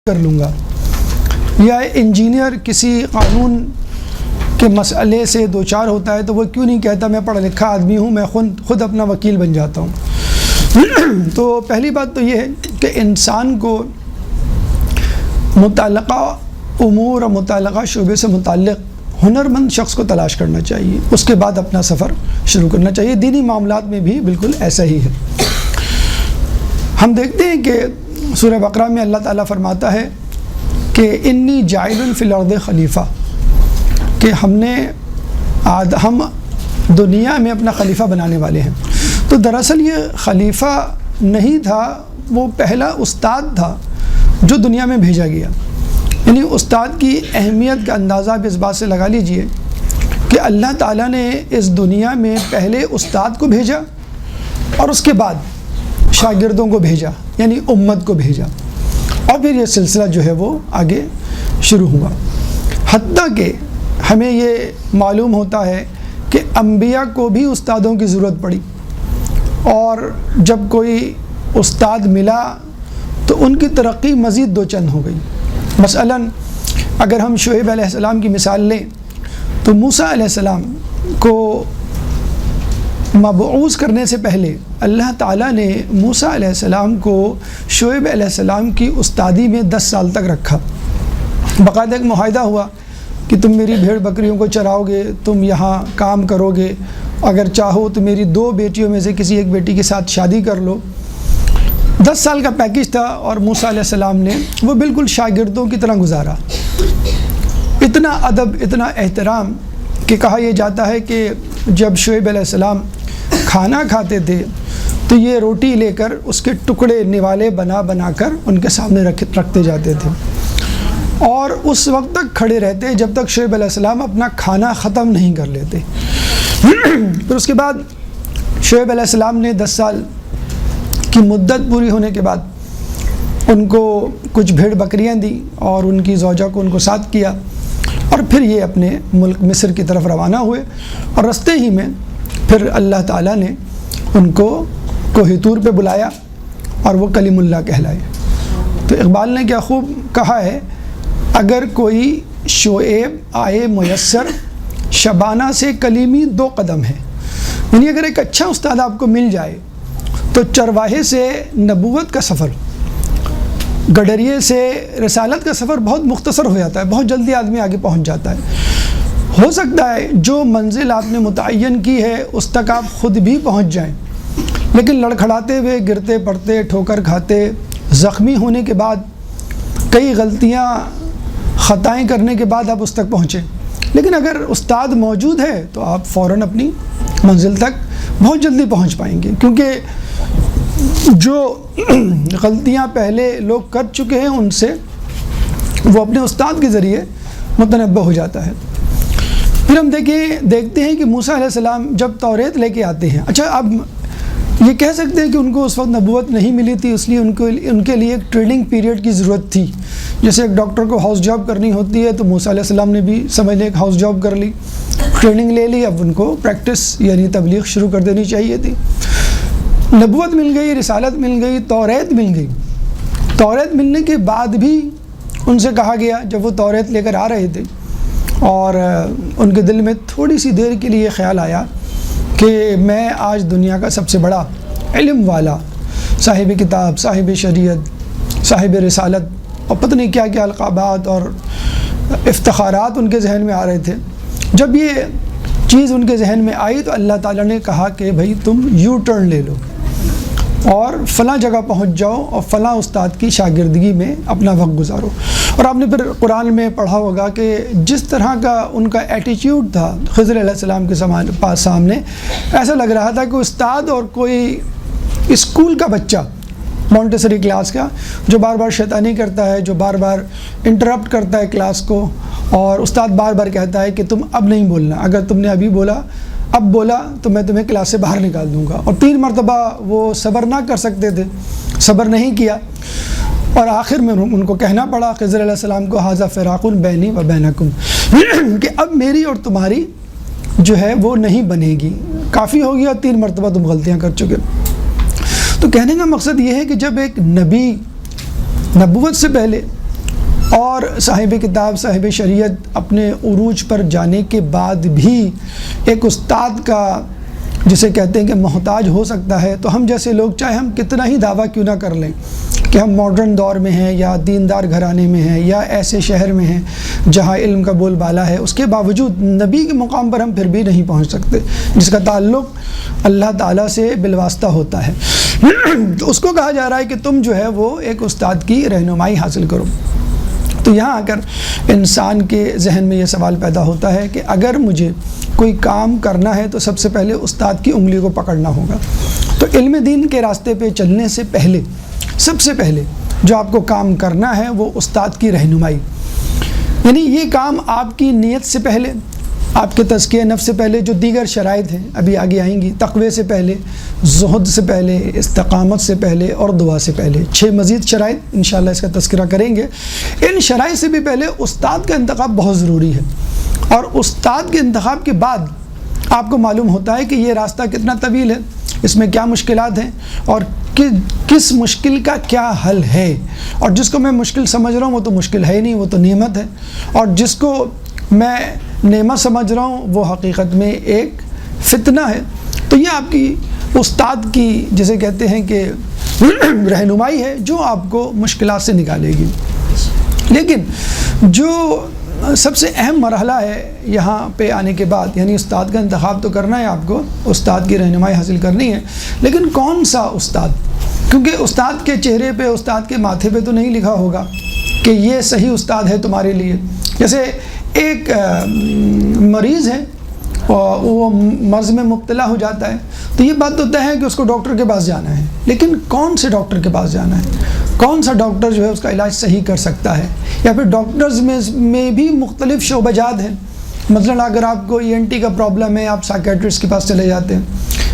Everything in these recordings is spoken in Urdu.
کر لوں گا، یا انجینئر کسی قانون کے مسئلے سے دوچار ہوتا ہے تو وہ کیوں نہیں کہتا میں پڑھا لکھا آدمی ہوں، میں خود اپنا وکیل بن جاتا ہوں۔ تو پہلی بات تو یہ ہے کہ انسان کو متعلقہ امور اور متعلقہ شعبے سے متعلق ہنرمند شخص کو تلاش کرنا چاہیے، اس کے بعد اپنا سفر شروع کرنا چاہیے۔ دینی معاملات میں بھی بالکل ایسا ہی ہے۔ ہم دیکھتے ہیں کہ سورہ بقرہ میں اللہ تعالیٰ فرماتا ہے کہ انی جاعل فی الارض خلیفہ، کہ ہم دنیا میں اپنا خلیفہ بنانے والے ہیں۔ تو دراصل یہ خلیفہ نہیں تھا، وہ پہلا استاد تھا جو دنیا میں بھیجا گیا۔ یعنی استاد کی اہمیت کا اندازہ آپ اس بات سے لگا لیجئے کہ اللہ تعالیٰ نے اس دنیا میں پہلے استاد کو بھیجا اور اس کے بعد شاگردوں کو بھیجا، یعنی امت کو بھیجا، اور پھر یہ سلسلہ جو ہے وہ آگے شروع ہوا۔ حتیٰ کہ ہمیں یہ معلوم ہوتا ہے کہ انبیاء کو بھی استادوں کی ضرورت پڑی، اور جب کوئی استاد ملا تو ان کی ترقی مزید دو چند ہو گئی۔ مثلاً اگر ہم شعیب علیہ السلام کی مثال لیں تو موسیٰ علیہ السلام کو مبعوث کرنے سے پہلے اللہ تعالیٰ نے موسیٰ علیہ السلام کو شعیب علیہ السلام کی استادی میں 10 سال تک رکھا۔ باقاعدہ ایک معاہدہ ہوا کہ تم میری بھیڑ بکریوں کو چراؤ گے، تم یہاں کام کرو گے، اگر چاہو تو میری 2 بیٹیوں میں سے کسی ایک بیٹی کے ساتھ شادی کر لو۔ 10 سال کا پیکیج تھا، اور موسیٰ علیہ السلام نے وہ بالکل شاگردوں کی طرح گزارا۔ اتنا ادب، اتنا احترام کہ کہا یہ جاتا ہے کہ جب شعیب علیہ السلام کھانا کھاتے تھے تو یہ روٹی لے کر اس کے ٹکڑے نوالے بنا بنا کر ان کے سامنے رکھتے جاتے تھے، اور اس وقت تک کھڑے رہتے جب تک شعیب علیہ السلام اپنا کھانا ختم نہیں کر لیتے۔ پھر اس کے بعد شعیب علیہ السلام نے 10 سال کی مدت پوری ہونے کے بعد ان کو کچھ بھیڑ بکریاں دی اور ان کی زوجہ کو ان کو ساتھ کیا، اور پھر یہ اپنے ملک مصر کی طرف روانہ ہوئے، اور رستے ہی میں پھر اللہ تعالیٰ نے ان کو کوہ طور پہ بلایا اور وہ کلیم اللہ کہلائے۔ تو اقبال نے کیا خوب کہا ہے، اگر کوئی شعیب آئے میسر، شبانہ سے کلیمی 2 قدم ہے۔ یعنی اگر ایک اچھا استاد آپ کو مل جائے تو چرواہے سے نبوت کا سفر، گڈریے سے رسالت کا سفر بہت مختصر ہو جاتا ہے، بہت جلدی آدمی آگے پہنچ جاتا ہے۔ ہو سکتا ہے جو منزل آپ نے متعین کی ہے اس تک آپ خود بھی پہنچ جائیں، لیکن لڑکھڑاتے ہوئے، گرتے پڑتے، ٹھوکر کھاتے، زخمی ہونے کے بعد، کئی غلطیاں خطائیں کرنے کے بعد آپ اس تک پہنچیں۔ لیکن اگر استاد موجود ہے تو آپ فوراً اپنی منزل تک بہت جلدی پہنچ پائیں گے، کیونکہ جو غلطیاں پہلے لوگ کر چکے ہیں ان سے وہ اپنے استاد کے ذریعے متنبہ ہو جاتا ہے۔ پھر ہم دیکھتے ہیں کہ موسیٰ علیہ السلام جب توریت لے کے آتے ہیں، اچھا اب یہ کہہ سکتے ہیں کہ ان کو اس وقت نبوت نہیں ملی تھی، اس لیے ان کے لیے ایک ٹریننگ پیریڈ کی ضرورت تھی۔ جیسے ایک ڈاکٹر کو ہاؤس جاب کرنی ہوتی ہے تو موسیٰ علیہ السلام نے بھی سمجھ لیں ایک ہاؤس جاب کر لی، ٹریننگ لے لی، اب ان کو پریکٹس یعنی تبلیغ شروع کر دینی چاہیے تھی۔ نبوت مل گئی، رسالت مل گئی، توریت مل گئی۔ توریت ملنے کے بعد بھی ان سے کہا گیا، جب وہ توریت لے کر آ رہے تھے اور ان کے دل میں تھوڑی سی دیر کے لیے خیال آیا کہ میں آج دنیا کا سب سے بڑا علم والا، صاحب کتاب، صاحب شریعت، صاحب رسالت، اور پتہ نہیں کیا کیا القابات اور افتخارات ان کے ذہن میں آ رہے تھے۔ جب یہ چیز ان کے ذہن میں آئی تو اللہ تعالیٰ نے کہا کہ بھائی تم یو ٹرن لے لو اور فلاں جگہ پہنچ جاؤ اور فلاں استاد کی شاگردگی میں اپنا وقت گزارو۔ اور آپ نے پھر قرآن میں پڑھا ہوگا کہ جس طرح کا ان کا ایٹیٹیوڈ تھا خضر علیہ السلام کے سامنے، ایسا لگ رہا تھا کہ استاد اور کوئی اسکول کا بچہ، مونٹیسری کلاس کا، جو بار بار شیطانی کرتا ہے، جو بار بار انٹرپٹ کرتا ہے کلاس کو، اور استاد بار بار کہتا ہے کہ تم اب نہیں بولنا، اگر تم نے ابھی بولا، اب بولا تو میں تمہیں کلاس سے باہر نکال دوں گا۔ اور 3 مرتبہ وہ صبر نہ کر سکتے تھے، صبر نہیں کیا، اور آخر میں ان کو کہنا پڑا خضر علیہ السلام کو، ھذا فراق بینی و بینکم، کہ اب میری اور تمہاری جو ہے وہ نہیں بنے گی، کافی ہو گیا، 3 مرتبہ تم غلطیاں کر چکے۔ تو کہنے کا مقصد یہ ہے کہ جب ایک نبی نبوت سے پہلے اور صاحب کتاب صاحب شریعت اپنے عروج پر جانے کے بعد بھی ایک استاد کا جسے کہتے ہیں کہ محتاج ہو سکتا ہے، تو ہم جیسے لوگ چاہے ہم کتنا ہی دعویٰ کیوں نہ کر لیں کہ ہم ماڈرن دور میں ہیں یا دیندار گھرانے میں ہیں یا ایسے شہر میں ہیں جہاں علم کا بول بالا ہے، اس کے باوجود نبی کے مقام پر ہم پھر بھی نہیں پہنچ سکتے، جس کا تعلق اللہ تعالیٰ سے بالواسطہ ہوتا ہے۔ تو اس کو کہا جا رہا ہے کہ تم جو ہے وہ ایک استاد کی رہنمائی حاصل کرو۔ تو یہاں آ کر انسان کے ذہن میں یہ سوال پیدا ہوتا ہے کہ اگر مجھے کوئی کام کرنا ہے تو سب سے پہلے استاد کی انگلی کو پکڑنا ہوگا۔ تو علم دین کے راستے پہ چلنے سے پہلے سب سے پہلے جو آپ کو کام کرنا ہے وہ استاد کی رہنمائی، یعنی یہ کام آپ کی نیت سے پہلے، آپ کے تزکیہ نفس سے پہلے جو دیگر شرائط ہیں ابھی آگے آئیں گی، تقوی سے پہلے، زہد سے پہلے، استقامت سے پہلے اور دعا سے پہلے، 6 مزید شرائط انشاءاللہ اس کا تذکرہ کریں گے۔ ان شرائط سے بھی پہلے استاد کا انتخاب بہت ضروری ہے، اور استاد کے انتخاب کے بعد آپ کو معلوم ہوتا ہے کہ یہ راستہ کتنا طویل ہے، اس میں کیا مشکلات ہیں اور کس مشکل کا کیا حل ہے، اور جس کو میں مشکل سمجھ رہا ہوں وہ تو مشکل ہے نہیں، وہ تو نعمت ہے، اور جس کو میں نعمت سمجھ رہا ہوں وہ حقیقت میں ایک فتنہ ہے۔ تو یہ آپ کی استاد کی جسے کہتے ہیں کہ رہنمائی ہے جو آپ کو مشکلات سے نکالے گی۔ لیکن جو سب سے اہم مرحلہ ہے یہاں پہ آنے کے بعد، یعنی استاد کا انتخاب تو کرنا ہے آپ کو، استاد کی رہنمائی حاصل کرنی ہے، لیکن کون سا استاد؟ کیونکہ استاد کے چہرے پہ، استاد کے ماتھے پہ تو نہیں لکھا ہوگا کہ یہ صحیح استاد ہے تمہارے لیے۔ جیسے ایک مریض ہے اور وہ مرض میں مبتلا ہو جاتا ہے تو یہ بات تو طے ہے کہ اس کو ڈاکٹر کے پاس جانا ہے، لیکن کون سے ڈاکٹر کے پاس جانا ہے؟ کون سا ڈاکٹر جو ہے اس کا علاج صحیح کر سکتا ہے؟ یا پھر ڈاکٹرز میں بھی مختلف شعبہ جات ہیں۔ مثلا اگر آپ کو ENT کا پرابلم ہے آپ سائیکیٹرسٹ کے پاس چلے جاتے ہیں،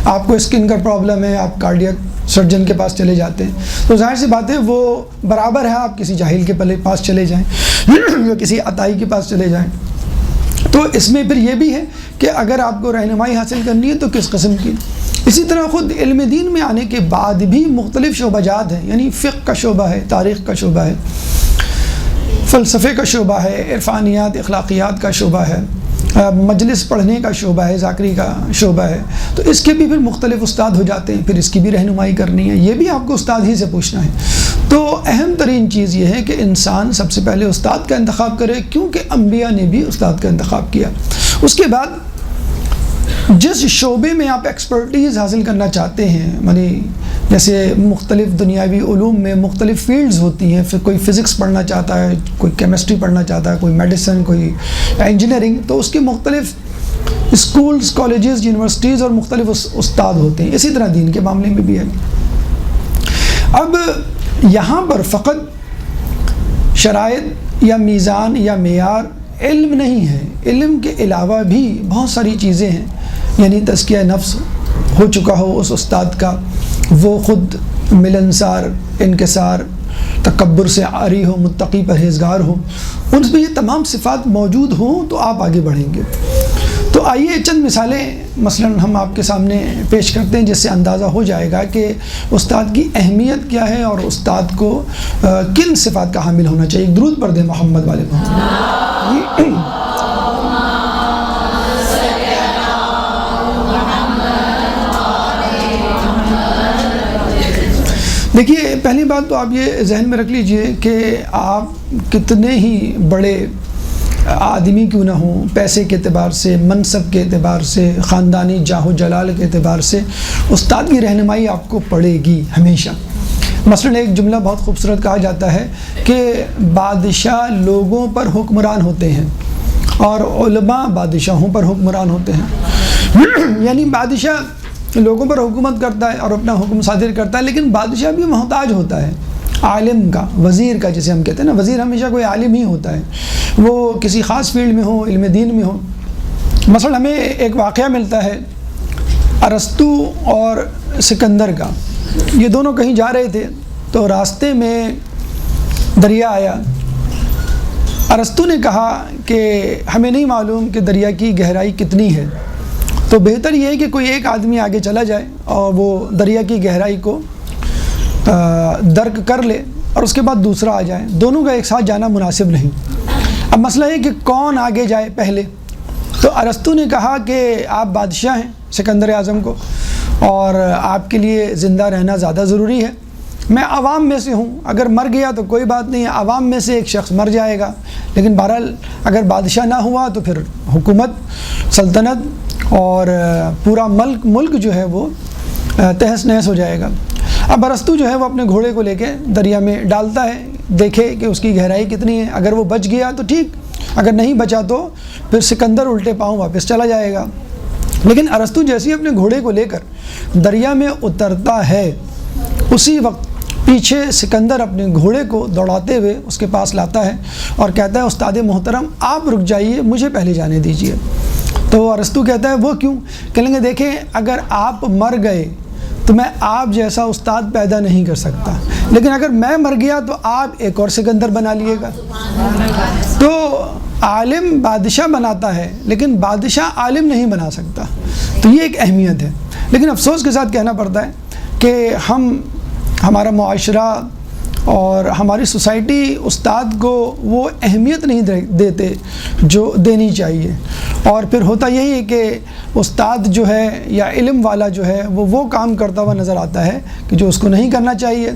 آپ کو اسکن کا پرابلم ہے آپ کارڈیاک سرجن کے پاس چلے جاتے ہیں، تو ظاہر سی بات ہے وہ برابر ہے آپ کسی جاہل کے پاس چلے جائیں یا کسی عطائی کے پاس چلے جائیں۔ تو اس میں پھر یہ بھی ہے کہ اگر آپ کو رہنمائی حاصل کرنی ہے تو کس قسم کی۔ اسی طرح خود علم دین میں آنے کے بعد بھی مختلف شعبہ جات ہیں، یعنی فقہ کا شعبہ ہے، تاریخ کا شعبہ ہے، فلسفے کا شعبہ ہے، عرفانیات اخلاقیات کا شعبہ ہے، مجلس پڑھنے کا شعبہ ہے، ذاکری کا شعبہ ہے، تو اس کے بھی پھر مختلف استاد ہو جاتے ہیں، پھر اس کی بھی رہنمائی کرنی ہے، یہ بھی آپ کو استاد ہی سے پوچھنا ہے۔ تو اہم ترین چیز یہ ہے کہ انسان سب سے پہلے استاد کا انتخاب کرے، کیونکہ انبیاء نے بھی استاد کا انتخاب کیا۔ اس کے بعد جس شعبے میں آپ ایکسپرٹیز حاصل کرنا چاہتے ہیں، یعنی جیسے مختلف دنیاوی علوم میں مختلف فیلڈز ہوتی ہیں، پھر کوئی فزکس پڑھنا چاہتا ہے، کوئی کیمسٹری پڑھنا چاہتا ہے، کوئی میڈیسن، کوئی انجینئرنگ، تو اس کے مختلف اسکولز، کالجز، یونیورسٹیز اور مختلف استاد ہوتے ہیں۔ اسی طرح دین کے معاملے میں بھی ہے۔ اب یہاں پر فقط شرائط یا میزان یا معیار علم نہیں ہے، علم کے علاوہ بھی بہت ساری چیزیں ہیں، یعنی تزکیہ نفس ہو چکا ہو اس استاد کا، وہ خود ملنسار، انکسار، تکبر سے عاری ہو، متقی پرہیزگار ہو، ان میں یہ تمام صفات موجود ہوں تو آپ آگے بڑھیں گے۔ تو آئیے چند مثالیں مثلا ہم آپ کے سامنے پیش کرتے ہیں جس سے اندازہ ہو جائے گا کہ استاد کی اہمیت کیا ہے اور استاد کو کن صفات کا حامل ہونا چاہیے۔ درود پڑھ دیں محمد والے محمد۔ دیکھیے پہلی بات تو آپ یہ ذہن میں رکھ لیجئے کہ آپ کتنے ہی بڑے آدمی کیوں نہ ہوں، پیسے کے اعتبار سے، منصب کے اعتبار سے، خاندانی جاہ و جلال کے اعتبار سے، استاد کی رہنمائی آپ کو پڑے گی ہمیشہ۔ مثلا ایک جملہ بہت خوبصورت کہا جاتا ہے کہ بادشاہ لوگوں پر حکمران ہوتے ہیں اور علماء بادشاہوں پر حکمران ہوتے ہیں۔ یعنی بادشاہ لوگوں پر حکومت کرتا ہے اور اپنا حکم صادر کرتا ہے، لیکن بادشاہ بھی محتاج ہوتا ہے عالم کا، وزیر کا، جسے ہم کہتے ہیں نا، وزیر ہمیشہ کوئی عالم ہی ہوتا ہے، وہ کسی خاص فیلڈ میں ہو، علم دین میں ہو۔ مثلا ہمیں ایک واقعہ ملتا ہے ارسطو اور سکندر کا، یہ دونوں کہیں جا رہے تھے تو راستے میں دریا آیا۔ ارسطو نے کہا کہ ہمیں نہیں معلوم کہ دریا کی گہرائی کتنی ہے، تو بہتر یہ ہے کہ کوئی ایک آدمی آگے چلا جائے اور وہ دریا کی گہرائی کو درک کر لے اور اس کے بعد دوسرا آ جائے، دونوں کا ایک ساتھ جانا مناسب نہیں۔ اب مسئلہ ہے کہ کون آگے جائے پہلے۔ تو ارسطو نے کہا کہ آپ بادشاہ ہیں سکندر اعظم کو، اور آپ کے لیے زندہ رہنا زیادہ ضروری ہے۔ میں عوام میں سے ہوں، اگر مر گیا تو کوئی بات نہیں ہے، عوام میں سے ایک شخص مر جائے گا، لیکن بہرحال اگر بادشاہ نہ ہوا تو پھر حکومت، سلطنت اور پورا ملک جو ہے وہ تہس نہس ہو جائے گا۔ اب ارسطو جو ہے وہ اپنے گھوڑے کو لے کے دریا میں ڈالتا ہے، دیکھے کہ اس کی گہرائی کتنی ہے، اگر وہ بچ گیا تو ٹھیک، اگر نہیں بچا تو پھر سکندر الٹے پاؤں واپس چلا جائے گا۔ لیکن ارسطو جیسے ہی اپنے گھوڑے کو لے کر دریا میں اترتا ہے، اسی وقت پیچھے سکندر اپنے گھوڑے کو دوڑاتے ہوئے اس کے پاس لاتا ہے اور کہتا ہے استاد محترم آپ رک جائیے، مجھے پہلے جانے دیجیے۔ تو ارسطو کہتا ہے وہ کیوں؟ کہیں گے دیکھیں اگر آپ مر گئے تو میں آپ جیسا استاد پیدا نہیں کر سکتا، لیکن اگر میں مر گیا تو آپ ایک اور سکندر بنا لیے گا۔ تو عالم بادشاہ بناتا ہے لیکن بادشاہ عالم نہیں بنا سکتا، تو یہ ایک اہمیت ہے۔ لیکن افسوس کے ساتھ کہنا پڑتا ہے کہ ہمارا معاشرہ اور ہماری سوسائٹی استاد کو وہ اہمیت نہیں دیتے جو دینی چاہیے، اور پھر ہوتا یہی ہے کہ استاد جو ہے یا علم والا جو ہے وہ کام کرتا ہوا نظر آتا ہے کہ جو اس کو نہیں کرنا چاہیے۔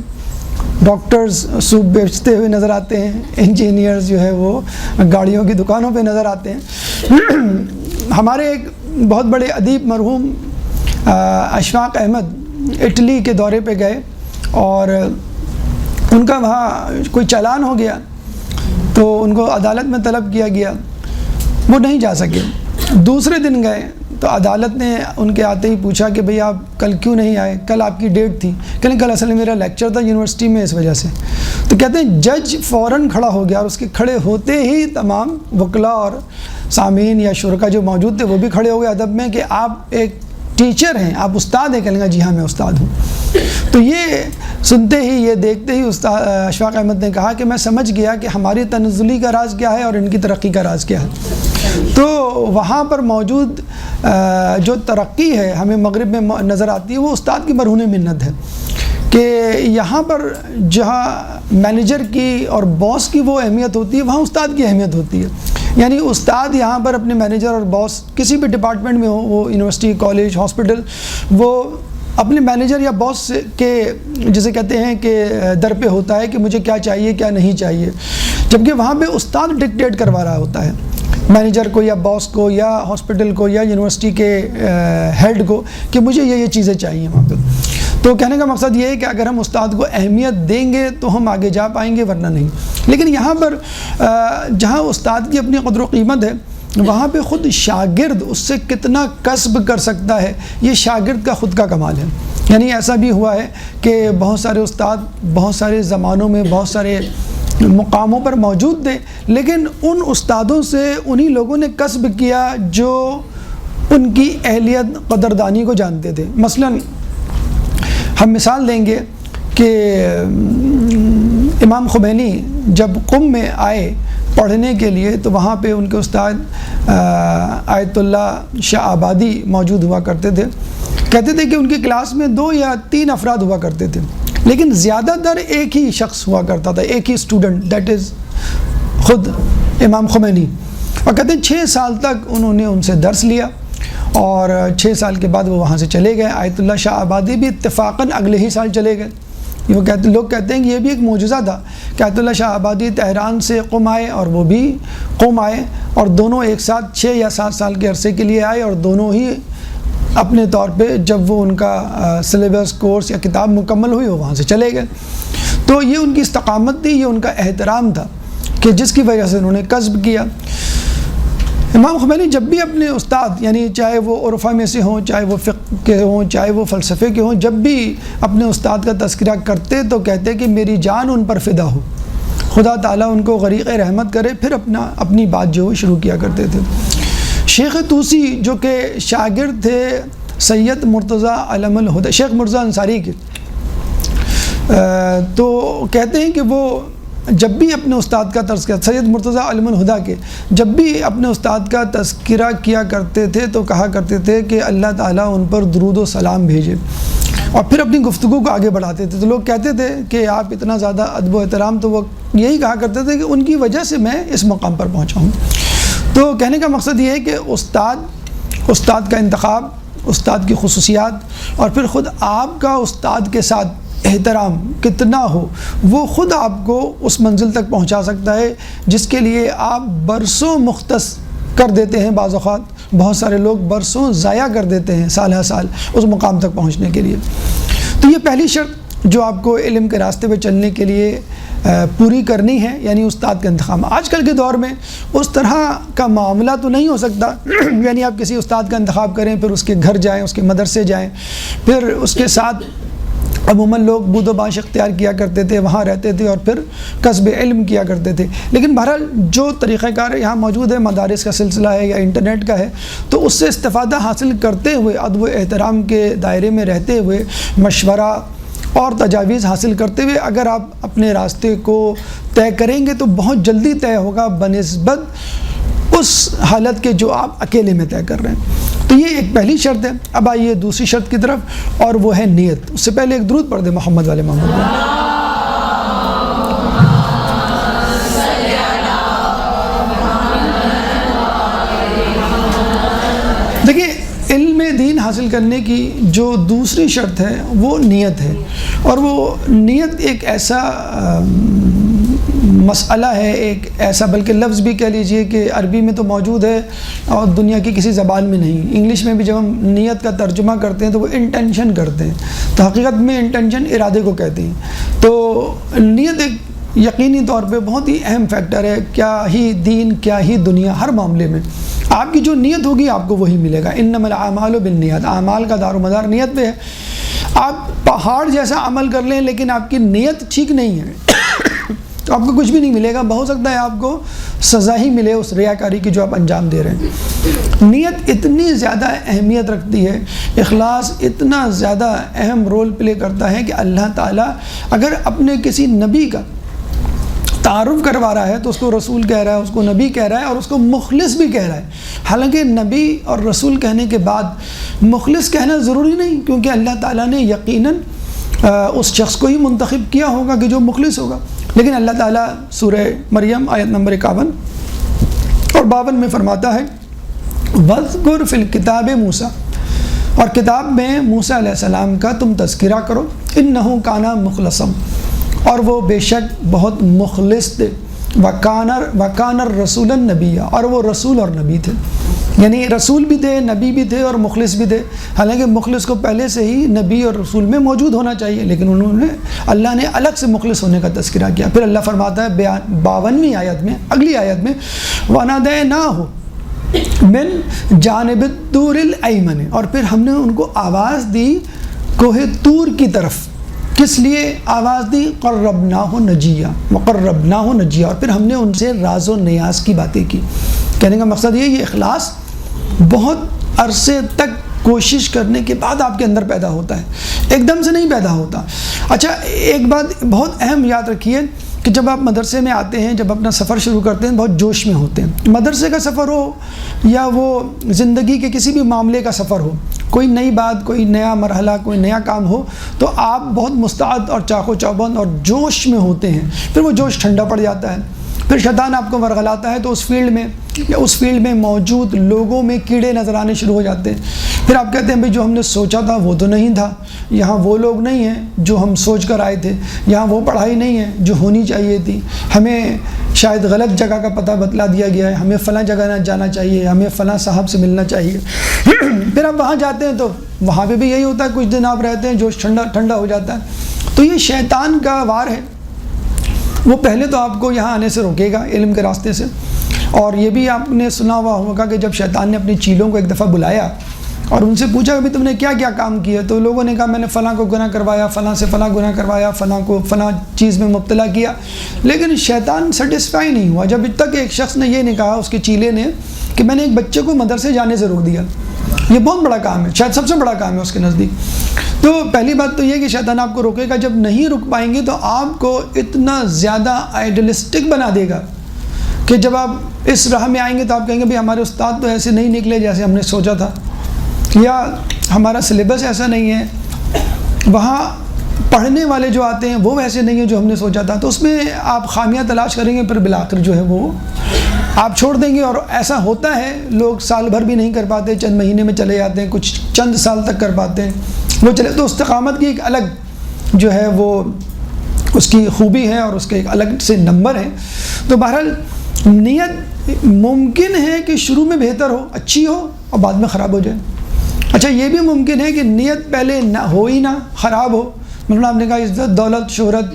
ڈاکٹرز سوپ بیچتے ہوئے نظر آتے ہیں، انجینئرز جو ہے وہ گاڑیوں کی دکانوں پہ نظر آتے ہیں۔ ہمارے ایک بہت بڑے ادیب مرحوم اشفاق احمد اٹلی کے دورے پہ گئے اور ان کا وہاں کوئی چالان ہو گیا تو ان کو عدالت میں طلب کیا گیا، وہ نہیں جا سکے۔ دوسرے دن گئے تو عدالت نے ان کے آتے ہی پوچھا کہ بھئی آپ کل کیوں نہیں آئے، کل آپ کی ڈیٹ تھی۔ کہیں کل اصل میں میرا لیکچر تھا یونیورسٹی میں اس وجہ سے۔ تو کہتے ہیں جج فوراً کھڑا ہو گیا اور اس کے کھڑے ہوتے ہی تمام وکلاء اور سامعین یا شرکاء جو موجود تھے وہ بھی کھڑے ہو گئے ادب میں کہ آپ ایے ٹیچر ہیں، آپ استاد ہیں؟ کہنے لگا جی ہاں میں استاد ہوں۔ تو یہ سنتے ہی، یہ دیکھتے ہی استاد اشفاق احمد نے کہا کہ میں سمجھ گیا کہ ہماری تنزلی کا راز کیا ہے اور ان کی ترقی کا راز کیا ہے۔ تو وہاں پر موجود جو ترقی ہے ہمیں مغرب میں نظر آتی ہے وہ استاد کی مرہون منت ہے کہ یہاں پر جہاں مینیجر کی اور باس کی وہ اہمیت ہوتی ہے وہاں استاد کی اہمیت ہوتی ہے۔ یعنی استاد یہاں پر اپنے مینیجر اور باس کسی بھی ڈپارٹمنٹ میں ہو، وہ یونیورسٹی، کالج، ہاسپٹل، وہ اپنے مینیجر یا باس کے جسے کہتے ہیں کہ در پہ ہوتا ہے کہ مجھے کیا چاہیے کیا نہیں چاہیے، جبکہ وہاں پہ استاد ڈکٹیٹ کروا رہا ہوتا ہے مینیجر کو یا باس کو یا ہاسپٹل کو یا یونیورسٹی کے ہیڈ کو کہ مجھے یہ چیزیں چاہیے وہاں پہ۔ تو کہنے کا مقصد یہ ہے کہ اگر ہم استاد کو اہمیت دیں گے تو ہم آگے جا پائیں گے، ورنہ نہیں۔ لیکن یہاں پر جہاں استاد کی اپنی قدر و قیمت ہے وہاں پہ خود شاگرد اس سے کتنا کسب کر سکتا ہے، یہ شاگرد کا خود کا کمال ہے۔ یعنی ایسا بھی ہوا ہے کہ بہت سارے استاد بہت سارے زمانوں میں بہت سارے مقاموں پر موجود تھے، لیکن ان استادوں سے انہی لوگوں نے کسب کیا جو ان کی اہلیت قدردانی کو جانتے تھے۔ مثلاً ہم مثال دیں گے کہ امام خمینی جب قم میں آئے پڑھنے کے لیے تو وہاں پہ ان کے استاد آیت اللہ شاہ آبادی موجود ہوا کرتے تھے۔ کہتے تھے کہ ان کی کلاس میں 2 یا 3 افراد ہوا کرتے تھے، لیکن زیادہ تر ایک ہی شخص ہوا کرتا تھا، ایک ہی اسٹوڈنٹ، دیٹ از خود امام خمینی۔ اور کہتے ہیں 6 سال تک انہوں نے ان سے درس لیا اور 6 سال کے بعد وہ وہاں سے چلے گئے۔ آیت اللہ شاہ آبادی بھی اتفاقاً اگلے ہی سال چلے گئے۔ لوگ کہتے ہیں کہ یہ بھی ایک معجزہ تھا کہ آیت اللہ شاہ آبادی تہران سے قم آئے اور وہ بھی قم آئے، اور دونوں ایک ساتھ 6 یا 7 سال کے عرصے کے لیے آئے، اور دونوں ہی اپنے طور پہ جب وہ ان کا سلیبس کورس یا کتاب مکمل ہوئی وہ وہاں سے چلے گئے۔ تو یہ ان کی استقامت تھی، یہ ان کا احترام تھا کہ جس کی وجہ سے انہوں نے کسب کیا۔ امام خمینی جب بھی اپنے استاد، یعنی چاہے وہ عرفہ میں سے ہوں، چاہے وہ فقہ کے ہوں، چاہے وہ فلسفے کے ہوں، جب بھی اپنے استاد کا تذکرہ کرتے تو کہتے کہ میری جان ان پر فدا ہو، خدا تعالیٰ ان کو غریق رحمت کرے، پھر اپنی بات جو شروع کیا کرتے تھے۔ شیخ طوسی جو کہ شاگرد تھے سید مرتضیٰ علم الہدیٰ، شیخ مرتضیٰ انصاری کے، تو کہتے ہیں کہ وہ جب بھی اپنے استاد کا تذکرہ، سید مرتضیٰ علم الہدا کے جب بھی اپنے استاد کا تذکرہ کیا کرتے تھے تو کہا کرتے تھے کہ اللہ تعالیٰ ان پر درود و سلام بھیجے، اور پھر اپنی گفتگو کو آگے بڑھاتے تھے۔ تو لوگ کہتے تھے کہ آپ اتنا زیادہ ادب و احترام، تو وہ یہی کہا کرتے تھے کہ ان کی وجہ سے میں اس مقام پر پہنچا ہوں۔ تو کہنے کا مقصد یہ ہے کہ استاد کا انتخاب، استاد کی خصوصیات، اور پھر خود آپ کا استاد کے ساتھ احترام کتنا ہو، وہ خود آپ کو اس منزل تک پہنچا سکتا ہے جس کے لیے آپ برسوں مختص کر دیتے ہیں۔ بعض اوقات بہت سارے لوگ برسوں ضائع کر دیتے ہیں، سال ہر سال اس مقام تک پہنچنے کے لیے۔ تو یہ پہلی شرط جو آپ کو علم کے راستے پہ چلنے کے لیے پوری کرنی ہے، یعنی استاد کا انتخاب۔ آج کل کے دور میں اس طرح کا معاملہ تو نہیں ہو سکتا، یعنی آپ کسی استاد کا انتخاب کریں، پھر اس کے گھر جائیں، اس کے مدرسے جائیں، پھر اس کے ساتھ عموماً لوگ بود و باش اختیار کیا کرتے تھے، وہاں رہتے تھے اور پھر کسب علم کیا کرتے تھے۔ لیکن بہرحال جو طریقہ کار یہاں موجود ہے، مدارس کا سلسلہ ہے یا انٹرنیٹ کا ہے، تو اس سے استفادہ حاصل کرتے ہوئے، ادب و احترام کے دائرے میں رہتے ہوئے، مشورہ اور تجاویز حاصل کرتے ہوئے اگر آپ اپنے راستے کو طے کریں گے تو بہت جلدی طے ہوگا بنسبت اس حالت کے جو آپ اکیلے میں طے کر رہے ہیں۔ تو یہ ایک پہلی شرط ہے۔ اب آئیے دوسری شرط کی طرف، اور وہ ہے نیت۔ اس سے پہلے ایک درود پڑھ دیں محمد والے محمد میں۔ دیکھیے، علم دین حاصل کرنے کی جو دوسری شرط ہے وہ نیت ہے، اور وہ نیت ایک ایسا مسئلہ ہے، ایک ایسا بلکہ لفظ بھی کہہ لیجئے کہ عربی میں تو موجود ہے اور دنیا کی کسی زبان میں نہیں۔ انگلش میں بھی جب ہم نیت کا ترجمہ کرتے ہیں تو وہ انٹینشن کرتے ہیں، تو حقیقت میں انٹینشن ارادے کو کہتے ہیں۔ تو نیت ایک یقینی طور پہ بہت ہی اہم فیکٹر ہے، کیا ہی دین کیا ہی دنیا، ہر معاملے میں آپ کی جو نیت ہوگی آپ کو وہی ملے گا۔ انما الاعمال بالنیات، اعمال کا دار و مدار نیت پہ ہے۔ آپ پہاڑ جیسا عمل کر لیں لیکن آپ کی نیت ٹھیک نہیں ہے تو آپ کو کچھ بھی نہیں ملے گا، بہت سکتا ہے آپ کو سزا ہی ملے اس ریاکاری کی جو آپ انجام دے رہے ہیں۔ نیت اتنی زیادہ اہمیت رکھتی ہے، اخلاص اتنا زیادہ اہم رول پلے کرتا ہے کہ اللہ تعالیٰ اگر اپنے کسی نبی کا تعارف کروا رہا ہے تو اس کو رسول کہہ رہا ہے، اس کو نبی کہہ رہا ہے، اور اس کو مخلص بھی کہہ رہا ہے۔ حالانکہ نبی اور رسول کہنے کے بعد مخلص کہنا ضروری نہیں، کیونکہ اللہ تعالیٰ نے یقیناً اس شخص کو ہی منتخب کیا ہوگا کہ جو مخلص ہوگا۔ لیکن اللہ تعالیٰ سورہ مریم آیت نمبر 51 اور 52 میں فرماتا ہے وَاذْكُرْ فِي الْكِتَابِ موسیٰ، اور کتاب میں موسیٰ علیہ السلام کا تم تذکرہ کرو، اِنَّهُ كَانَ مُخْلَصًا، اور وہ بے شک بہت مخلص تھے، وَكَانَ الرَّسُولَ النَّبِيَّ، اور وہ رسول اور نبی تھے، یعنی رسول بھی تھے، نبی بھی تھے اور مخلص بھی تھے۔ حالانکہ مخلص کو پہلے سے ہی نبی اور رسول میں موجود ہونا چاہیے، لیکن اللہ نے الگ سے مخلص ہونے کا تذکرہ کیا۔ پھر اللہ فرماتا ہے 52ویں آیت میں، اگلی آیت میں وَنَادَيْنَاهُ مِنْ جَانِبِ الطُّورِ الْأَيْمَنِ، اور پھر ہم نے ان کو آواز دی کوہ طور کی طرف۔ کس لیے آواز دی؟ قربناہ نجیہ، وقربناہ نجیہ، اور پھر ہم نے ان سے راز و نیاز کی باتیں کی۔ کہنے کا مقصد یہ اخلاص بہت عرصے تک کوشش کرنے کے بعد آپ کے اندر پیدا ہوتا ہے، ایک دم سے نہیں پیدا ہوتا۔ اچھا، ایک بات بہت اہم یاد رکھیے کہ جب آپ مدرسے میں آتے ہیں، جب اپنا سفر شروع کرتے ہیں، بہت جوش میں ہوتے ہیں۔ مدرسے کا سفر ہو یا وہ زندگی کے کسی بھی معاملے کا سفر ہو، کوئی نئی بات، کوئی نیا مرحلہ، کوئی نیا کام ہو، تو آپ بہت مستعد اور چاق و چوبند اور جوش میں ہوتے ہیں۔ پھر وہ جوش ٹھنڈا پڑ جاتا ہے، پھر شیطان آپ کو ورغلاتا ہے، تو اس فیلڈ میں موجود لوگوں میں کیڑے نظر آنے شروع ہو جاتے ہیں۔ پھر آپ کہتے ہیں بھئی جو ہم نے سوچا تھا وہ تو نہیں تھا، یہاں وہ لوگ نہیں ہیں جو ہم سوچ کر آئے تھے، یہاں وہ پڑھائی نہیں ہے جو ہونی چاہیے تھی، ہمیں شاید غلط جگہ کا پتہ بتلا دیا گیا ہے، ہمیں فلاں جگہ نہ جانا چاہیے، ہمیں فلاں صاحب سے ملنا چاہیے۔ پھر آپ وہاں جاتے ہیں تو وہاں پہ بھی یہی ہوتا ہے، کچھ دن آپ رہتے ہیں، جوش ٹھنڈا ہو جاتا ہے۔ تو یہ شیطان کا وار ہے، وہ پہلے تو آپ کو یہاں آنے سے روکے گا علم کے راستے سے۔ اور یہ بھی آپ نے سنا ہوا ہوگا کہ جب شیطان نے اپنی چیلوں کو ایک دفعہ بلایا اور ان سے پوچھا کہ تم نے کیا کیا کام کیا؟ تو لوگوں نے کہا میں نے فلاں کو گناہ کروایا، فلاں سے فلاں گناہ کروایا، فلاں کو فلاں چیز میں مبتلا کیا. لیکن شیطان سیٹسفائی نہیں ہوا جب تک ایک شخص نے یہ نہیں کہا، اس کے چیلے نے، کہ میں نے ایک بچے کو مدرسے جانے سے روک دیا. یہ بہت بڑا کام ہے، شاید سب سے بڑا کام ہے اس کے نزدیک. تو پہلی بات تو یہ کہ شیطان آپ کو روکے گا، جب نہیں رک پائیں گے تو آپ کو اتنا زیادہ آئیڈلسٹک بنا دے گا کہ جب آپ اس راہ میں آئیں گے تو آپ کہیں گے بھئی ہمارے استاد تو ایسے نہیں نکلے جیسے ہم نے سوچا تھا، یا ہمارا سلیبس ایسا نہیں ہے، وہاں پڑھنے والے جو آتے ہیں وہ ویسے نہیں ہیں جو ہم نے سوچا تھا. تو اس میں آپ خامیاں تلاش کریں گے، پھر بالآخر جو ہے وہ آپ چھوڑ دیں گے. اور ایسا ہوتا ہے، لوگ سال بھر بھی نہیں کر پاتے، چند مہینے میں چلے جاتے ہیں، کچھ چند سال تک کر پاتے ہیں وہ چلے. تو استقامت کی ایک الگ جو ہے وہ اس کی خوبی ہے اور اس کے ایک الگ سے نمبر ہیں. تو بہرحال نیت ممکن ہے کہ شروع میں بہتر ہو، اچھی ہو، اور بعد میں خراب ہو جائے. اچھا یہ بھی ممکن ہے کہ نیت پہلے نہ ہو ہی نہ، خراب ہو. مثلا آپ نے کہا عزت، دولت، شہرت،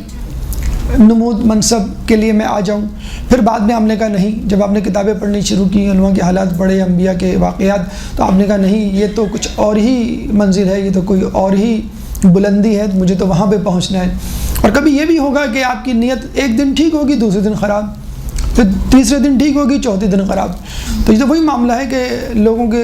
نمود، منصب کے لیے میں آ جاؤں. پھر بعد میں آپ نے کہا نہیں، جب آپ نے کتابیں پڑھنی شروع کی، علماء کے حالات پڑھے، انبیاء کے واقعات، تو آپ نے کہا نہیں یہ تو کچھ اور ہی منزل ہے، یہ تو کوئی اور ہی بلندی ہے، مجھے تو وہاں پہ پہنچنا ہے. اور کبھی یہ بھی ہوگا کہ آپ کی نیت ایک دن ٹھیک ہوگی، دوسرے دن خراب، پھر تیسرے دن ٹھیک ہوگی، چوتھے دن خراب. تو یہ تو وہی معاملہ ہے کہ لوگوں کے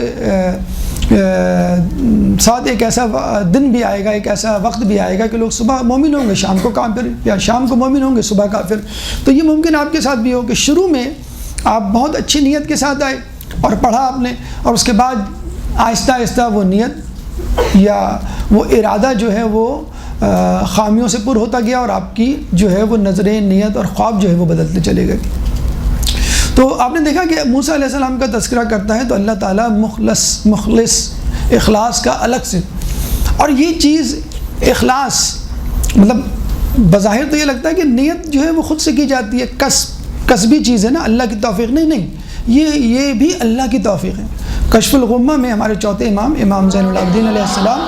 ساتھ ایک ایسا دن بھی آئے گا، ایک ایسا وقت بھی آئے گا کہ لوگ صبح مومن ہوں گے، شام کو کافر، یا شام کو مومن ہوں گے، صبح کافر. تو یہ ممکن آپ کے ساتھ بھی ہو کہ شروع میں آپ بہت اچھی نیت کے ساتھ آئے اور پڑھا آپ نے، اور اس کے بعد آہستہ آہستہ وہ نیت یا وہ ارادہ جو ہے وہ خامیوں سے پر ہوتا گیا، اور آپ کی جو ہے وہ نظریں، نیت اور خواب جو ہے وہ بدلتے چلے گئے. تو آپ نے دیکھا کہ موسیٰ علیہ السلام کا تذکرہ کرتا ہے تو اللہ تعالیٰ مخلص اخلاص کا الگ سے. اور یہ چیز اخلاص مطلب بظاہر تو یہ لگتا ہے کہ نیت جو ہے وہ خود سے کی جاتی ہے، کسبی چیز ہے نا، اللہ کی توفیق. نہیں، یہ بھی اللہ کی توفیق ہے. کشف الغمہ میں ہمارے چوتھے امام زین العابدین علیہ السلام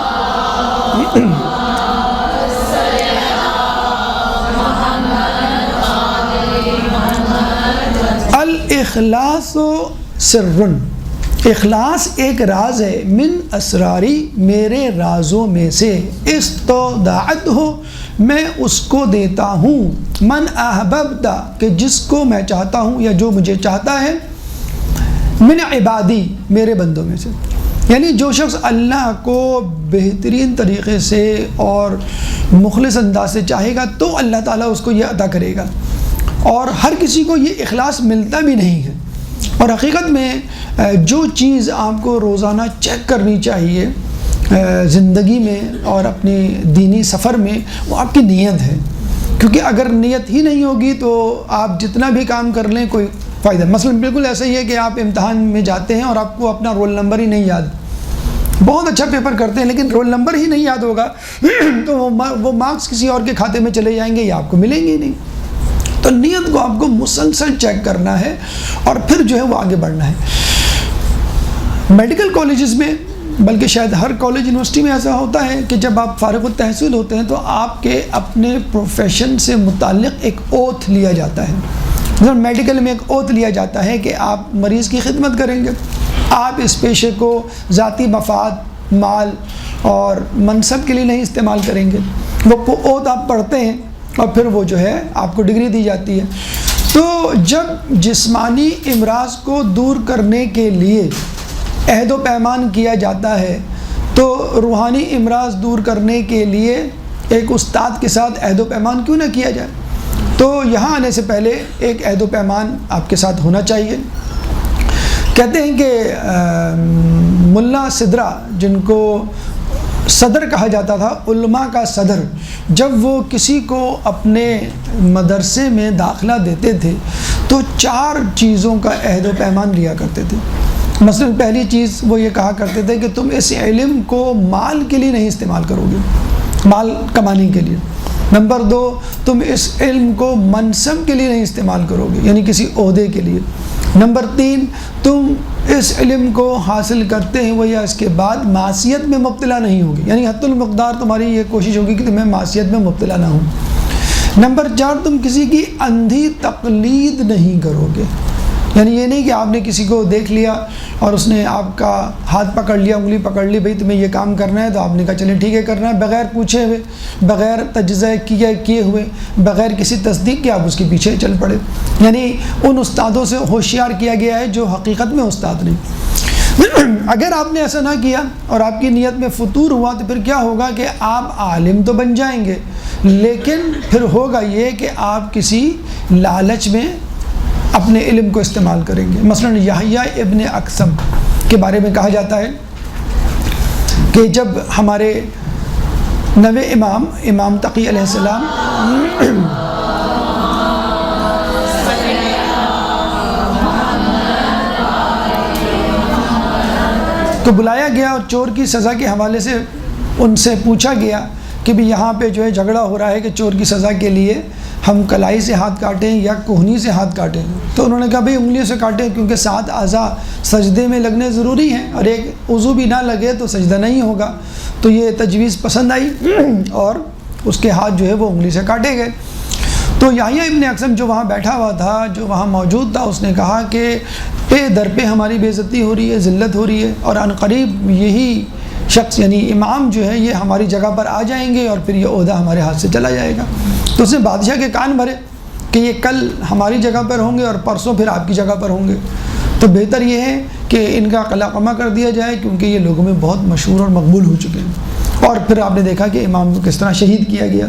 الاخلاص سر، اخلاص ایک راز ہے، من اسراری، میرے رازوں میں سے، استودعت ہو، میں اس کو دیتا ہوں، من احببتا، کہ جس کو میں چاہتا ہوں یا جو مجھے چاہتا ہے، من عبادی، میرے بندوں میں سے. یعنی جو شخص اللہ کو بہترین طریقے سے اور مخلص انداز سے چاہے گا تو اللہ تعالیٰ اس کو یہ عطا کرے گا. اور ہر کسی کو یہ اخلاص ملتا بھی نہیں ہے. اور حقیقت میں جو چیز آپ کو روزانہ چیک کرنی چاہیے زندگی میں اور اپنی دینی سفر میں، وہ آپ کی نیت ہے. کیونکہ اگر نیت ہی نہیں ہوگی تو آپ جتنا بھی کام کر لیں کوئی فائدہ. مثلا بالکل ایسا ہی ہے کہ آپ امتحان میں جاتے ہیں اور آپ کو اپنا رول نمبر ہی نہیں یاد، بہت اچھا پیپر کرتے ہیں لیکن رول نمبر ہی نہیں یاد ہوگا تو وہ مارکس کسی اور کے کھاتے میں چلے جائیں گے یا آپ کو ملیں گے ہی نہیں. تو نیت کو آپ کو مسلسل چیک کرنا ہے اور پھر جو ہے وہ آگے بڑھنا ہے. میڈیکل کالجز میں، بلکہ شاید ہر کالج یونیورسٹی میں ایسا ہوتا ہے کہ جب آپ فارغ التحصیل ہوتے ہیں تو آپ کے اپنے پروفیشن سے متعلق ایک اوتھ لیا جاتا ہے. میڈیکل میں ایک اوتھ لیا جاتا ہے کہ آپ مریض کی خدمت کریں گے، آپ اس پیشے کو ذاتی مفاد، مال اور منصب کے لیے نہیں استعمال کریں گے. وہ اوتھ آپ پڑھتے ہیں اور پھر وہ جو ہے آپ کو ڈگری دی جاتی ہے. تو جب جسمانی امراض کو دور کرنے کے لیے عہد و پیمان کیا جاتا ہے تو روحانی امراض دور کرنے کے لیے ایک استاد کے ساتھ عہد و پیمان کیوں نہ کیا جائے. تو یہاں آنے سے پہلے ایک عہد و پیمان آپ کے ساتھ ہونا چاہیے. کہتے ہیں کہ ملا سدرہ، جن کو صدر کہا جاتا تھا، علماء کا صدر، جب وہ کسی کو اپنے مدرسے میں داخلہ دیتے تھے تو 4 چیزوں کا عہد و پیمان لیا کرتے تھے. مثلا پہلی چیز وہ یہ کہا کرتے تھے کہ تم اس علم کو مال کے لیے نہیں استعمال کرو گے، مال کمانے کے لیے. نمبر 2، تم اس علم کو منصب کے لیے نہیں استعمال کرو گے، یعنی کسی عہدے کے لیے. نمبر 3، تم اس علم کو حاصل کرتے ہیں وہ یا اس کے بعد معصیت میں مبتلا نہیں ہوگی، یعنی حد المقدار تمہاری یہ کوشش ہوگی کہ تمہیں معصیت میں مبتلا نہ ہو. نمبر 4، تم کسی کی اندھی تقلید نہیں کرو گے، یعنی یہ نہیں کہ آپ نے کسی کو دیکھ لیا اور اس نے آپ کا ہاتھ پکڑ لیا، انگلی پکڑ لی، بھئی تمہیں یہ کام کرنا ہے، تو آپ نے کہا چلیں ٹھیک ہے کرنا ہے، بغیر پوچھے ہوئے، بغیر تجزیہ کیے ہوئے، بغیر کسی تصدیق کے آپ اس کے پیچھے چل پڑے۔ یعنی ان استادوں سے ہوشیار کیا گیا ہے جو حقیقت میں استاد نہیں۔ اگر آپ نے ایسا نہ کیا اور آپ کی نیت میں فطور ہوا تو پھر کیا ہوگا کہ آپ عالم تو بن جائیں گے، لیکن پھر ہوگا یہ کہ آپ کسی لالچ میں اپنے علم کو استعمال کریں گے۔ مثلا یحییٰ ابن اقسم کے بارے میں کہا جاتا ہے کہ جب ہمارے نوے امام تقی علیہ السلام تو بلایا گیا اور چور کی سزا کے حوالے سے ان سے پوچھا گیا کہ بھی یہاں پہ جو ہے جھگڑا ہو رہا ہے کہ چور کی سزا کے لیے ہم کلائی سے ہاتھ کاٹیں یا کوہنی سے ہاتھ کاٹیں، تو انہوں نے کہا بھئی انگلیوں سے کاٹیں، کیونکہ 7 اعضاء سجدے میں لگنے ضروری ہیں، اور ایک عضو بھی نہ لگے تو سجدہ نہیں ہوگا۔ تو یہ تجویز پسند آئی اور اس کے ہاتھ جو ہے وہ انگلی سے کاٹے گئے۔ تو یحییٰ ابن اقسم جو وہاں بیٹھا ہوا تھا، جو وہاں موجود تھا، اس نے کہا کہ پہ در پہ ہماری بے عزتی ہو رہی ہے، ذلت ہو رہی ہے، اور عن قریب یہی شخص یعنی امام جو ہے یہ ہماری جگہ پر آ جائیں گے اور پھر یہ عہدہ ہمارے ہاتھ سے چلا جائے گا۔ تو اس نے بادشاہ کے کان بھرے کہ یہ کل ہماری جگہ پر ہوں گے اور پرسوں پھر آپ کی جگہ پر ہوں گے، تو بہتر یہ ہے کہ ان کا قلع قمع کر دیا جائے، کیونکہ یہ لوگوں میں بہت مشہور اور مقبول ہو چکے ہیں۔ اور پھر آپ نے دیکھا کہ امام کو کس طرح شہید کیا گیا۔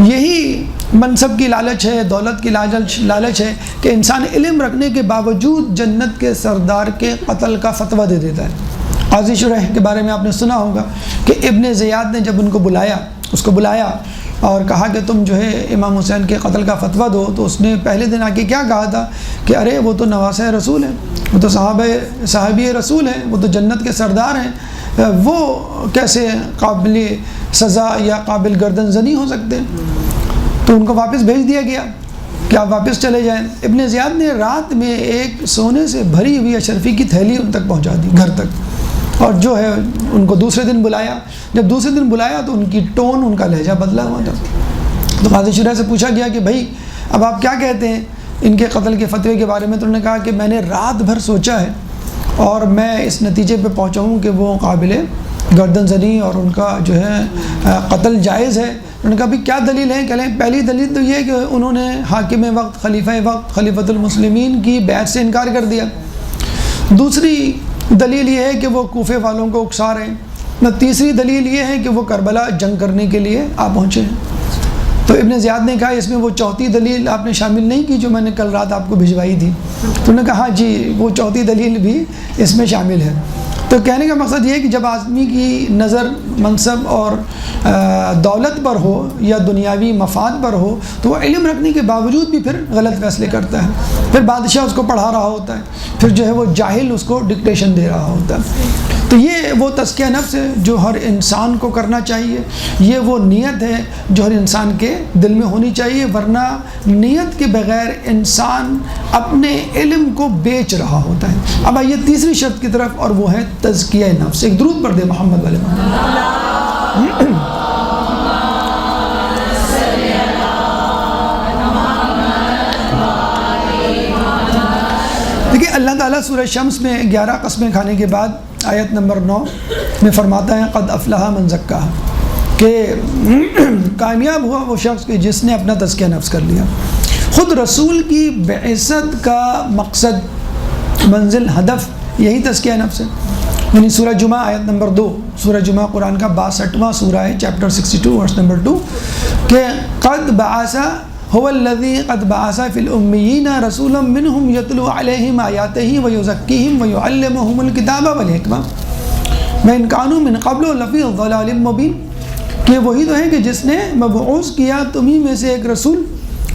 یہی منصب کی لالچ ہے، دولت کی لالچ ہے کہ انسان علم رکھنے کے باوجود جنت کے سردار کے قتل کا فتویٰ دے دیتا ہے۔ قاضی شریح کے بارے میں آپ نے سنا ہوگا کہ ابن زیاد نے جب اس کو بلایا اور کہا کہ تم جو ہے امام حسین کے قتل کا فتویٰ دو، تو اس نے پہلے دن آ کے کیا کہا تھا کہ ارے وہ تو نواسہ رسول ہیں، وہ تو صحابی رسول ہیں، وہ تو جنت کے سردار ہیں، وہ کیسے قابل سزا یا قابل گردن زنی ہو سکتے ہیں؟ تو ان کو واپس بھیج دیا گیا کہ آپ واپس چلے جائیں۔ ابن زیاد نے رات میں ایک سونے سے بھری ہوئی اشرفی کی تھیلی ان تک پہنچا دی، گھر تک، اور جو ہے ان کو دوسرے دن بلایا۔ جب دوسرے دن بلایا تو ان کی ٹون، ان کا لہجہ بدلا ہوا تھا۔ تو قاضی شریح سے پوچھا گیا کہ بھائی اب آپ کیا کہتے ہیں ان کے قتل کے فتوے کے بارے میں؟ تو انہوں نے کہا کہ میں نے رات بھر سوچا ہے اور میں اس نتیجے پہ پہنچا ہوں کہ وہ قابل گردن زنی اور ان کا جو ہے قتل جائز ہے۔ انہوں نے کہا بھی کیا دلیل ہے؟ کہ پہلی دلیل تو یہ کہ انہوں نے حاکم وقت، خلیفہ وقت، خلیفۃ المسلمین کی بیعت سے انکار کر دیا۔ دوسری دلیل یہ ہے کہ وہ کوفے والوں کو اکسا رہے ہیں۔ تیسری دلیل یہ ہے کہ وہ کربلا جنگ کرنے کے لیے آ پہنچے ہیں۔ تو ابن زیاد نے کہا اس میں وہ چوتھی دلیل آپ نے شامل نہیں کی جو میں نے کل رات آپ کو بھجوائی تھی؟ تو انہوں نے کہا ہاں جی وہ چوتھی دلیل بھی اس میں شامل ہے۔ تو کہنے کا مقصد یہ ہے کہ جب آدمی کی نظر منصب اور دولت پر ہو یا دنیاوی مفاد پر ہو تو وہ علم رکھنے کے باوجود بھی پھر غلط فیصلے کرتا ہے۔ پھر بادشاہ اس کو پڑھا رہا ہوتا ہے، پھر جو ہے وہ جاہل اس کو ڈکٹیشن دے رہا ہوتا ہے۔ تو یہ وہ تزکیہ نفس ہے جو ہر انسان کو کرنا چاہیے، یہ وہ نیت ہے جو ہر انسان کے دل میں ہونی چاہیے، ورنہ نیت کے بغیر انسان اپنے علم کو بیچ رہا ہوتا ہے۔ اب آئیے تیسری شرط کی طرف، اور وہ ہے تزکیہ نفس۔ ایک درود پڑھ دے محمد والے محمد۔ دیکھیے اللہ تعالیٰ سورہ شمس میں 11 قسمیں کھانے کے بعد آیت نمبر 9 میں فرماتا ہے قد افلح من زکاہا، کہ کامیاب ہوا وہ شخص کہ جس نے اپنا تزکیہ نفس کر لیا۔ خود رسول کی بعثت کا مقصد، منزل، ہدف یہی تزکیہ نفس ہے۔ یعنی سورہ جمعہ آیت نمبر 2، سورہ جمعہ قرآن کا 62واں سورہ ہے، چیپٹر 62 ورس نمبر 2، کہ قد بعث هو الذي قد بعث في الأميين رسولا منهم يتلو عليهم آياته ويزكيهم ويعلمهم الكتاب والحكمة وإن كانوا من قبل لفي ضلال مبين، کہ وہی تو ہے کہ جس نے مبعوث کیا تمہیں میں سے ایک رسول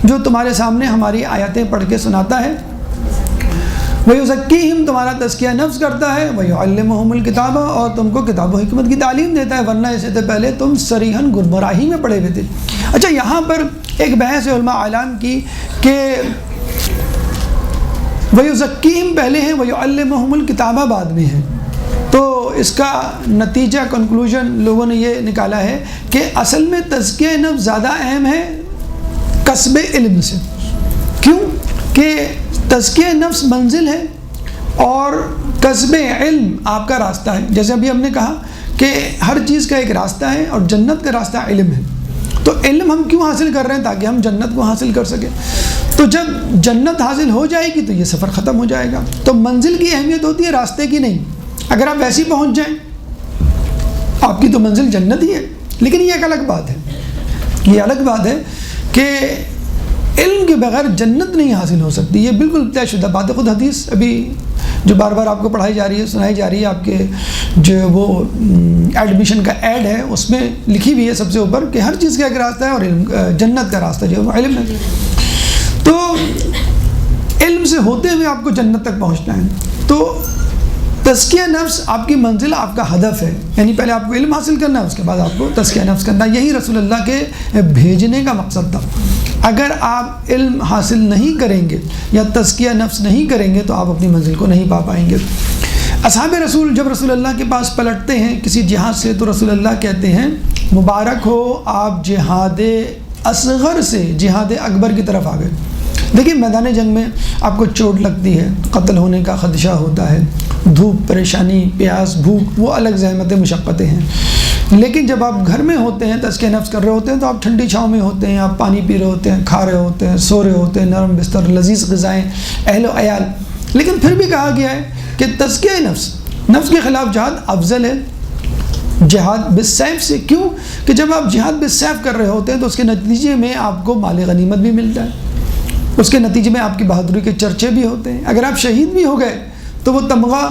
جو تمہارے سامنے ہماری آیاتیں پڑھ کے سناتا ہے، وَيُزَكِّيهِمْ تمہارا تزکیہ نفس کرتا ہے، وَيُعَلِّمُهُمُ الْكِتَابَ اور تم کو کتاب و حکمت کی تعلیم دیتا ہے، ورنہ اس سے پہلے تم صریحاً گمراہی میں پڑے ہوئے تھے۔ اچھا یہاں پر ایک بحث علماء اعلان کی کہ وَيُزَكِّيهِمْ پہلے ہے، وَيُعَلِّمُهُمُ الْكِتَابَ بعد میں ہے۔ تو اس کا نتیجہ کنکلوژن لوگوں نے یہ نکالا ہے کہ اصل میں تزکیہ نفس زیادہ اہم ہے کسب علم سے۔ کیوں کہ تزکیہ نفس منزل ہے اور کسب علم آپ کا راستہ ہے. جیسے ابھی ہم نے کہا کہ ہر چیز کا ایک راستہ ہے اور جنت کا راستہ علم ہے. تو علم ہم کیوں حاصل کر رہے ہیں؟ تاکہ ہم جنت کو حاصل کر سکیں. تو جب جنت حاصل ہو جائے گی تو یہ سفر ختم ہو جائے گا. تو منزل کی اہمیت ہوتی ہے راستے کی نہیں. اگر آپ ویسے ہی پہنچ جائیں آپ کی تو منزل جنت ہی ہے. لیکن یہ ایک الگ بات ہے، یہ الگ بات ہے کہ علم کے بغیر جنت نہیں حاصل ہو سکتی. یہ بالکل طے شدہ بات ہے. خود حدیث ابھی جو بار بار آپ کو پڑھائی جا رہی ہے، سنائی جا رہی ہے، آپ کے جو وہ ایڈمیشن کا ایڈ ہے اس میں لکھی ہوئی ہے سب سے اوپر کہ ہر چیز کا ایک راستہ ہے اور جنت کا راستہ جو ہے وہ علم ہے. تو علم سے ہوتے ہوئے آپ کو جنت تک پہنچنا ہے. تو تزکیہ نفس آپ کی منزل، آپ کا ہدف ہے. یعنی پہلے آپ کو علم حاصل کرنا ہے، اس کے بعد آپ کو تزکیہ نفس کرنا. یہی رسول اللہ کے بھیجنے کا مقصد تھا. اگر آپ علم حاصل نہیں کریں گے یا تزکیہ نفس نہیں کریں گے تو آپ اپنی منزل کو نہیں پا پائیں گے. اصحاب رسول جب رسول اللہ کے پاس پلٹتے ہیں کسی جہاد سے تو رسول اللہ کہتے ہیں مبارک ہو آپ جہاد اصغر سے جہاد اکبر کی طرف آ گئے. دیکھیں میدان جنگ میں آپ کو چوٹ لگتی ہے، قتل ہونے کا خدشہ ہوتا ہے، دھوپ، پریشانی، پیاس، بھوک، وہ الگ زحمتیں، مشقتیں ہیں. لیکن جب آپ گھر میں ہوتے ہیں، تزکیہ نفس کر رہے ہوتے ہیں، تو آپ ٹھنڈی چھاؤں میں ہوتے ہیں، آپ پانی پی رہے ہوتے ہیں، کھا رہے ہوتے ہیں، سو رہے ہوتے ہیں، نرم بستر، لذیذ غذائیں، اہل و عیال. لیکن پھر بھی کہا گیا ہے کہ تزکیہ نفس کے خلاف جہاد افضل ہے جہاد بالسیف سے. کیوں؟ کہ جب آپ جہاد بالسیف کر رہے ہوتے ہیں تو اس کے نتیجے میں آپ کو مال غنیمت بھی ملتا ہے، اس کے نتیجے میں آپ کی بہادری کے چرچے بھی ہوتے ہیں. اگر آپ شہید بھی ہو گئے تو وہ تمغہ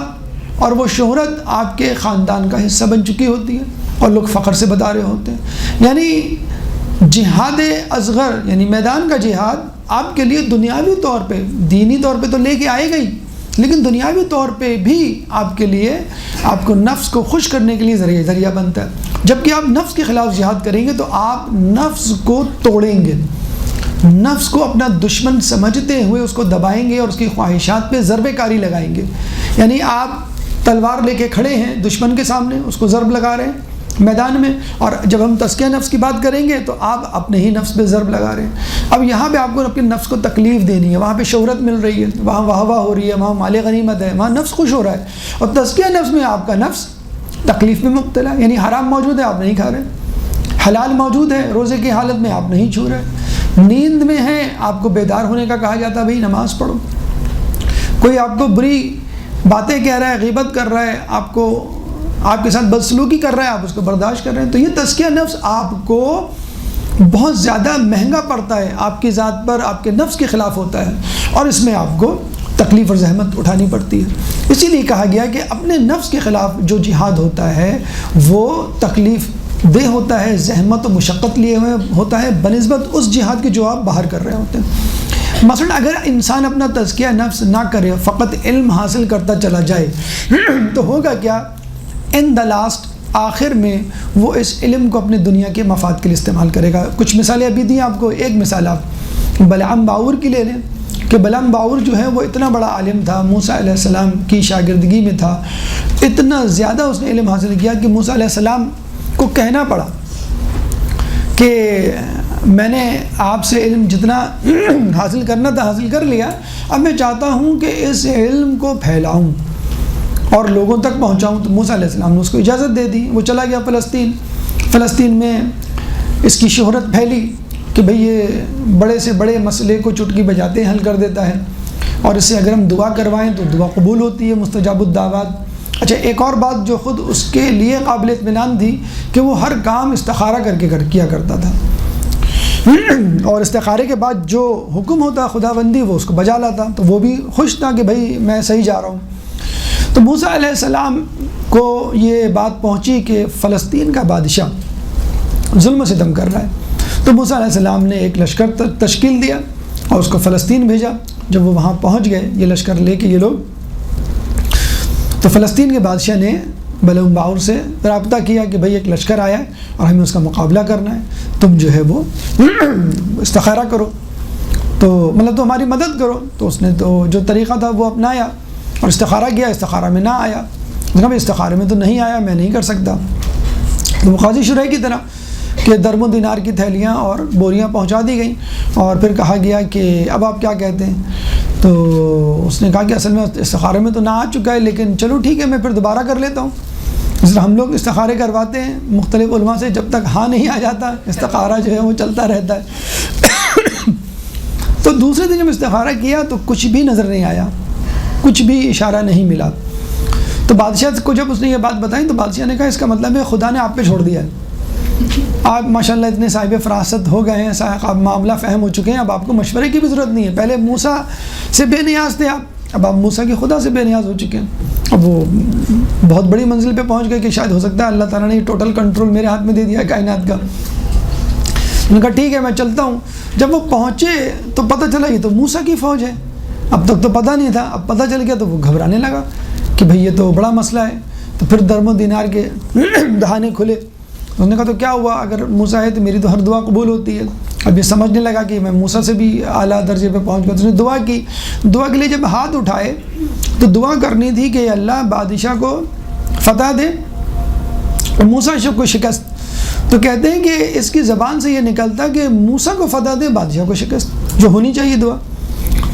اور وہ شہرت آپ کے خاندان کا حصہ بن چکی ہوتی ہے اور لوگ فخر سے بتا رہے ہوتے ہیں. یعنی جہاد اصغر یعنی میدان کا جہاد آپ کے لیے دنیاوی طور پہ، دینی طور پہ تو لے کے آئے گا ہی، لیکن دنیاوی طور پہ بھی آپ کے لیے، آپ کو نفس کو خوش کرنے کے لیے ذریعہ بنتا ہے. جبکہ آپ نفس کے خلاف جہاد کریں گے تو آپ نفس کو توڑیں گے، نفس کو اپنا دشمن سمجھتے ہوئے اس کو دبائیں گے اور اس کی خواہشات پہ ضرب کاری لگائیں گے. یعنی آپ تلوار لے کے کھڑے ہیں دشمن کے سامنے، اس کو ضرب لگا رہے ہیں میدان میں، اور جب ہم تزکیہ نفس کی بات کریں گے تو آپ اپنے ہی نفس پہ ضرب لگا رہے ہیں. اب یہاں پہ آپ کو اپنے نفس کو تکلیف دینی ہے، وہاں پہ شہرت مل رہی ہے، وہاں واہ واہ ہو رہی ہے، وہاں مال غنیمت ہے، وہاں نفس خوش ہو رہا ہے. اور تزکیہ نفس میں آپ کا نفس تکلیف میں مبتلا ہے. یعنی حرام موجود ہے، آپ نہیں کھا رہے، حلال موجود ہے، روزے کی حالت میں آپ نہیں چھو رہے، نیند میں ہیں، آپ کو بیدار ہونے کا کہا جاتا ہے بھئی نماز پڑھو. کوئی آپ کو بری باتیں کہہ رہا ہے، غیبت کر رہا ہے، آپ کے ساتھ بدسلوکی کر رہا ہے، آپ اس کو برداشت کر رہے ہیں. تو یہ تزکیہ نفس آپ کو بہت زیادہ مہنگا پڑتا ہے، آپ کی ذات پر، آپ کے نفس کے خلاف ہوتا ہے، اور اس میں آپ کو تکلیف اور زحمت اٹھانی پڑتی ہے. اسی لیے کہا گیا کہ اپنے نفس کے خلاف جو جہاد ہوتا ہے وہ تکلیف دہ ہوتا ہے، زحمت و مشقت لیے ہوئے ہوتا ہے بنسبت اس جہاد کے جو آپ باہر کر رہے ہوتے ہیں. مثلا اگر انسان اپنا تزکیہ نفس نہ کرے، فقط علم حاصل کرتا چلا جائے تو ہوگا کیا؟ ان دا لاسٹ، آخر میں وہ اس علم کو اپنے دنیا کے مفاد کے لیے استعمال کرے گا. کچھ مثالیں ابھی دیں آپ کو. ایک مثال آپ بلعام باعور کی لے لیں کہ بلعام باعور جو ہے وہ اتنا بڑا عالم تھا، موسیٰ علیہ السلام کی شاگردگی میں تھا، اتنا زیادہ اس نے علم حاصل کیا کہ موسیٰ علیہ السلام کو کہنا پڑا کہ میں نے آپ سے علم جتنا حاصل کرنا تھا حاصل کر لیا، اب میں چاہتا ہوں کہ اس علم کو پھیلاؤں اور لوگوں تک پہنچاؤں. تو موسیٰ علیہ السلام نے اس کو اجازت دے دی. وہ چلا گیا فلسطین میں اس کی شہرت پھیلی کہ بھئی یہ بڑے سے بڑے مسئلے کو چٹکی بجاتے حل کر دیتا ہے، اور اس سے اگر ہم دعا کروائیں تو دعا قبول ہوتی ہے، مستجاب الدعوات. اچھا، ایک اور بات جو خود اس کے لیے قابل اطمینان تھی کہ وہ ہر کام استخارہ کر کے کیا کرتا تھا، اور استخارے کے بعد جو حکم ہوتا خداوندی وہ اس کو بجا لاتا. تو وہ بھی خوش تھا کہ بھئی میں صحیح جا رہا ہوں. تو موسیٰ علیہ السلام کو یہ بات پہنچی کہ فلسطین کا بادشاہ ظلم و ستم کر رہا ہے. تو موسیٰ علیہ السلام نے ایک لشکر تشکیل دیا اور اس کو فلسطین بھیجا. جب وہ وہاں پہنچ گئے یہ لشکر لے کے یہ لوگ، تو فلسطین کے بادشاہ نے بلعام باعور سے رابطہ کیا کہ بھئی ایک لشکر آیا ہے اور ہمیں اس کا مقابلہ کرنا ہے، تم جو ہے وہ استخارہ کرو، تو مطلب تو ہماری مدد کرو. تو اس نے تو جو طریقہ تھا وہ اپنایا اور استخارہ کیا. استخارہ میں نہ آیا، بھئی استخارے میں تو نہیں آیا، میں نہیں کر سکتا. تو وہ قاضی شرح کی طرح کہ درم و دینار کی تھیلیاں اور بوریاں پہنچا دی گئیں، اور پھر کہا گیا کہ اب آپ کیا کہتے ہیں؟ تو اس نے کہا کہ اصل میں استخارے میں تو نہ آ چکا ہے، لیکن چلو ٹھیک ہے میں پھر دوبارہ کر لیتا ہوں. اس طرح ہم لوگ استخارے کرواتے ہیں مختلف علماء سے، جب تک ہاں نہیں آ جاتا استخارہ جو ہے وہ چلتا رہتا ہے. تو دوسرے دن جب استخارہ کیا تو کچھ بھی نظر نہیں آیا، کچھ بھی اشارہ نہیں ملا. تو بادشاہ کو جب اس نے یہ بات بتائی تو بادشاہ نے کہا اس کا مطلب ہے خدا نے آپ پہ چھوڑ دیا ہے، آپ ماشاءاللہ اتنے صاحب فراست ہو گئے ہیں، آپ معاملہ فہم ہو چکے ہیں، اب آپ کو مشورے کی بھی ضرورت نہیں ہے. پہلے موسیٰ سے بے نیاز تھے اب موسیٰ کی خدا سے بے نیاز ہو چکے ہیں. اب وہ بہت بڑی منزل پہ پہنچ گئے کہ شاید ہو سکتا ہے اللہ تعالیٰ نے ٹوٹل کنٹرول میرے ہاتھ میں دے دیا ہے کائنات کا. انہوں نے کہا ٹھیک ہے میں چلتا ہوں. جب وہ پہنچے تو پتہ چلا یہ تو موسیٰ کی فوج ہے. اب تک تو پتہ نہیں تھا، اب پتہ چل گیا تو وہ گھبرانے لگا کہ بھئی یہ تو بڑا مسئلہ ہے. تو پھر درم و دینار کے دہانے کھلے. اس نے کہا تو کیا ہوا، اگر موسیٰ ہے تو میری تو ہر دعا قبول ہوتی ہے. اب یہ سمجھنے لگا کہ میں موسیٰ سے بھی اعلیٰ درجے پہ پہنچ گیا. تو اس نے دعا کی. دعا کے لیے جب ہاتھ اٹھائے تو دعا کرنی تھی کہ اللہ بادشاہ کو فتح دے اور موسیٰ کو شکست. تو کہتے ہیں کہ اس کی زبان سے یہ نکلتا کہ موسیٰ کو فتح دے بادشاہ کو شکست، جو ہونی چاہیے دعا.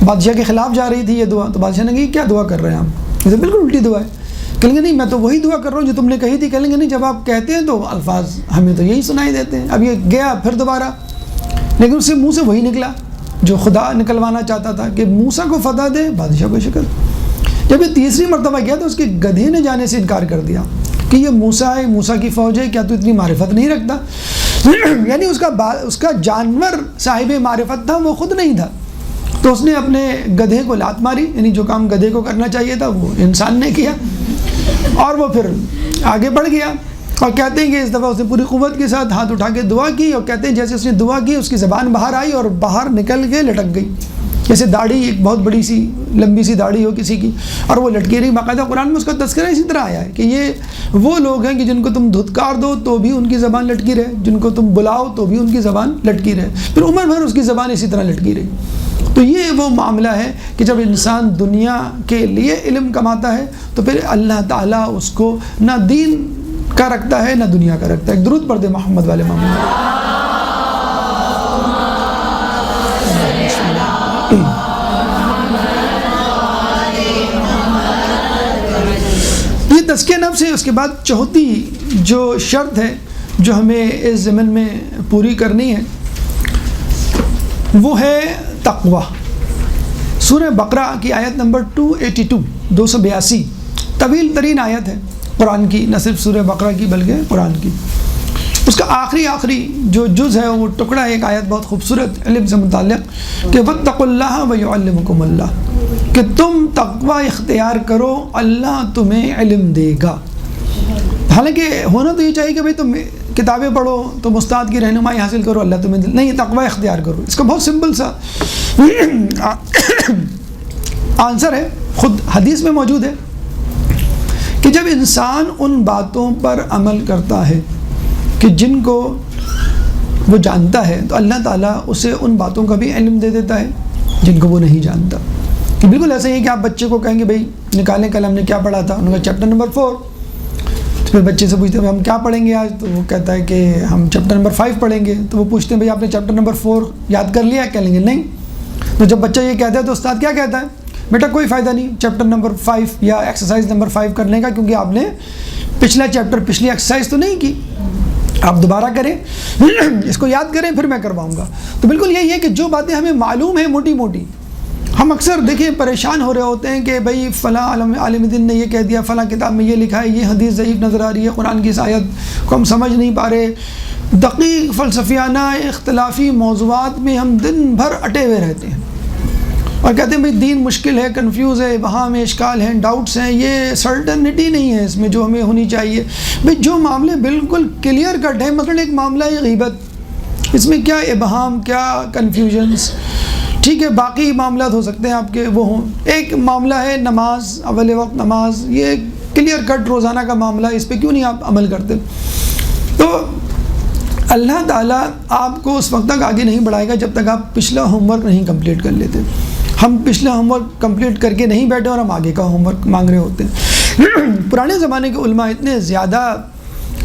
بادشاہ کے خلاف جا رہی تھی یہ دعا. تو بادشاہ نے کہا کیا دعا کر رہے ہیں آپ؟ یہ بالکل الٹی دعا ہے. کہیں گے نہیں میں تو وہی دعا کر رہا ہوں جو تم نے کہی تھی. کہیں گے نہیں جب آپ کہتے ہیں تو الفاظ ہمیں تو یہی سنائی دیتے ہیں. اب یہ گیا پھر دوبارہ، لیکن اس کے منہ سے وہی نکلا جو خدا نکلوانا چاہتا تھا کہ موسیٰ کو فتح دے بادشاہ کو شکست. جب یہ تیسری مرتبہ گیا تو اس کے گدھے نے جانے سے انکار کر دیا کہ یہ موسیٰ ہے، موسیٰ کی فوج ہے، کیا تو اتنی معرفت نہیں رکھتا؟ یعنی اس کا جانور صاحب معرفت تھا، وہ خود نہیں تھا. تو اس نے اپنے گدھے کو لات ماری، یعنی جو کام گدھے کو کرنا چاہیے تھا وہ انسان نے کیا، اور وہ پھر آگے بڑھ گیا. اور کہتے ہیں کہ اس دفعہ اس نے پوری قوت کے ساتھ ہاتھ اٹھا کے دعا کی، اور کہتے ہیں جیسے اس نے دعا کی اس کی زبان باہر آئی اور باہر نکل کے لٹک گئی، جیسے داڑھی ایک بہت بڑی سی لمبی سی داڑھی ہو کسی کی اور وہ لٹکی رہی. باقاعدہ قرآن میں اس کا تذکرہ اسی طرح آیا ہے کہ یہ وہ لوگ ہیں کہ جن کو تم دھتکار دو تو بھی ان کی زبان لٹکی رہے، جن کو تم بلاؤ تو بھی ان کی زبان لٹکی رہے، پھر عمر بھر اس کی زبان اسی طرح لٹکی رہی. تو یہ وہ معاملہ ہے کہ جب انسان دنیا کے لیے علم کماتا ہے تو پھر اللہ تعالیٰ اس کو نہ دین کا رکھتا ہے نہ دنیا کا رکھتا ہے. ایک درود پڑھ دے محمد والے محمد. یہ تزکیہ نفس ہے. اس کے بعد چوتھی جو شرط ہے جو ہمیں اس ضمن میں پوری کرنی ہے وہ ہے تقوی. سورہ بقرہ کی آیت نمبر 282 طویل ترین آیت ہے قرآن کی، نہ صرف سورہ بقرہ کی بلکہ قرآن کی. اس کا آخری جو جز ہے وہ ٹکڑا ہے، ایک آیت بہت خوبصورت علم سے متعلق کہ واتقوا اللہ ویعلمکم اللہ، کہ تم تقوی اختیار کرو اللہ تمہیں علم دے گا. حالانکہ ہونا تو یہ چاہیے کہ بھئی تم کتابیں پڑھو، تم استاد کی رہنمائی حاصل کرو، اللہ تمہیں نہیں، تقوی اختیار کرو. اس کا بہت سمپل سا آنسر ہے، خود حدیث میں موجود ہے کہ جب انسان ان باتوں پر عمل کرتا ہے کہ جن کو وہ جانتا ہے تو اللہ تعالیٰ اسے ان باتوں کا بھی علم دے دیتا ہے جن کو وہ نہیں جانتا. کہ بالکل ایسا ہی ہے کہ آپ بچے کو کہیں گے بھئی نکالیں کل ہم نے کیا پڑھا تھا، انہوں نے چیپٹر نمبر 4. تو پھر بچے سے پوچھتے ہیں ہم کیا پڑھیں گے آج، تو وہ کہتا ہے کہ ہم چیپٹر نمبر 5 پڑھیں گے. تو وہ پوچھتے ہیں بھئی آپ نے چیپٹر نمبر 4 یاد کر لیا؟ کہہ لیں گے نہیں. تو جب بچہ یہ کہتا ہے تو استاد کیا کہتا ہے؟ بیٹا کوئی فائدہ نہیں چیپٹر نمبر 5 یا ایکسرسائز نمبر 5 کرنے کا، کیونکہ آپ نے پچھلا چیپٹر پچھلی ایکسرسائز تو نہیں کی، آپ دوبارہ کریں، اس کو یاد کریں پھر میں کرواؤں گا. تو بالکل یہی ہے کہ جو باتیں ہمیں معلوم ہیں موٹی موٹی، ہم اکثر دیکھیں پریشان ہو رہے ہوتے ہیں کہ بھئی فلاں عالم دین نے یہ کہہ دیا، فلاں کتاب میں یہ لکھا ہے، یہ حدیث ضعیف نظر آ رہی ہے، قرآن کی اس آیت کو ہم سمجھ نہیں پا رہے. دقیق فلسفیانہ اختلافی موضوعات میں ہم دن بھر اٹے ہوئے رہتے ہیں اور کہتے ہیں بھئی دین مشکل ہے، کنفیوز ہے، وہاں میں اشکال ہیں، ڈاؤٹس ہیں، یہ سرٹنٹی نہیں ہے اس میں جو ہمیں ہونی چاہیے. بھئی جو معاملے بالکل کلیئر کٹ ہے، مثلا ایک معاملہ ہے غیبت، اس میں کیا ابہام، کیا کنفیوژنس، ٹھیک ہے باقی معاملات ہو سکتے ہیں آپ کے وہ ہوں. ایک معاملہ ہے نماز، اول وقت نماز، یہ کلیئر کٹ روزانہ کا معاملہ ہے، اس پہ کیوں نہیں آپ عمل کرتے؟ تو اللہ تعالیٰ آپ کو اس وقت تک آگے نہیں بڑھائے گا جب تک آپ پچھلا ہوم ورک نہیں کمپلیٹ کر لیتے. ہم پچھلا ہوم ورک کمپلیٹ کر کے نہیں بیٹھے اور ہم آگے کا ہوم ورک مانگ رہے ہوتے ہیں. پرانے زمانے کے علماء اتنے زیادہ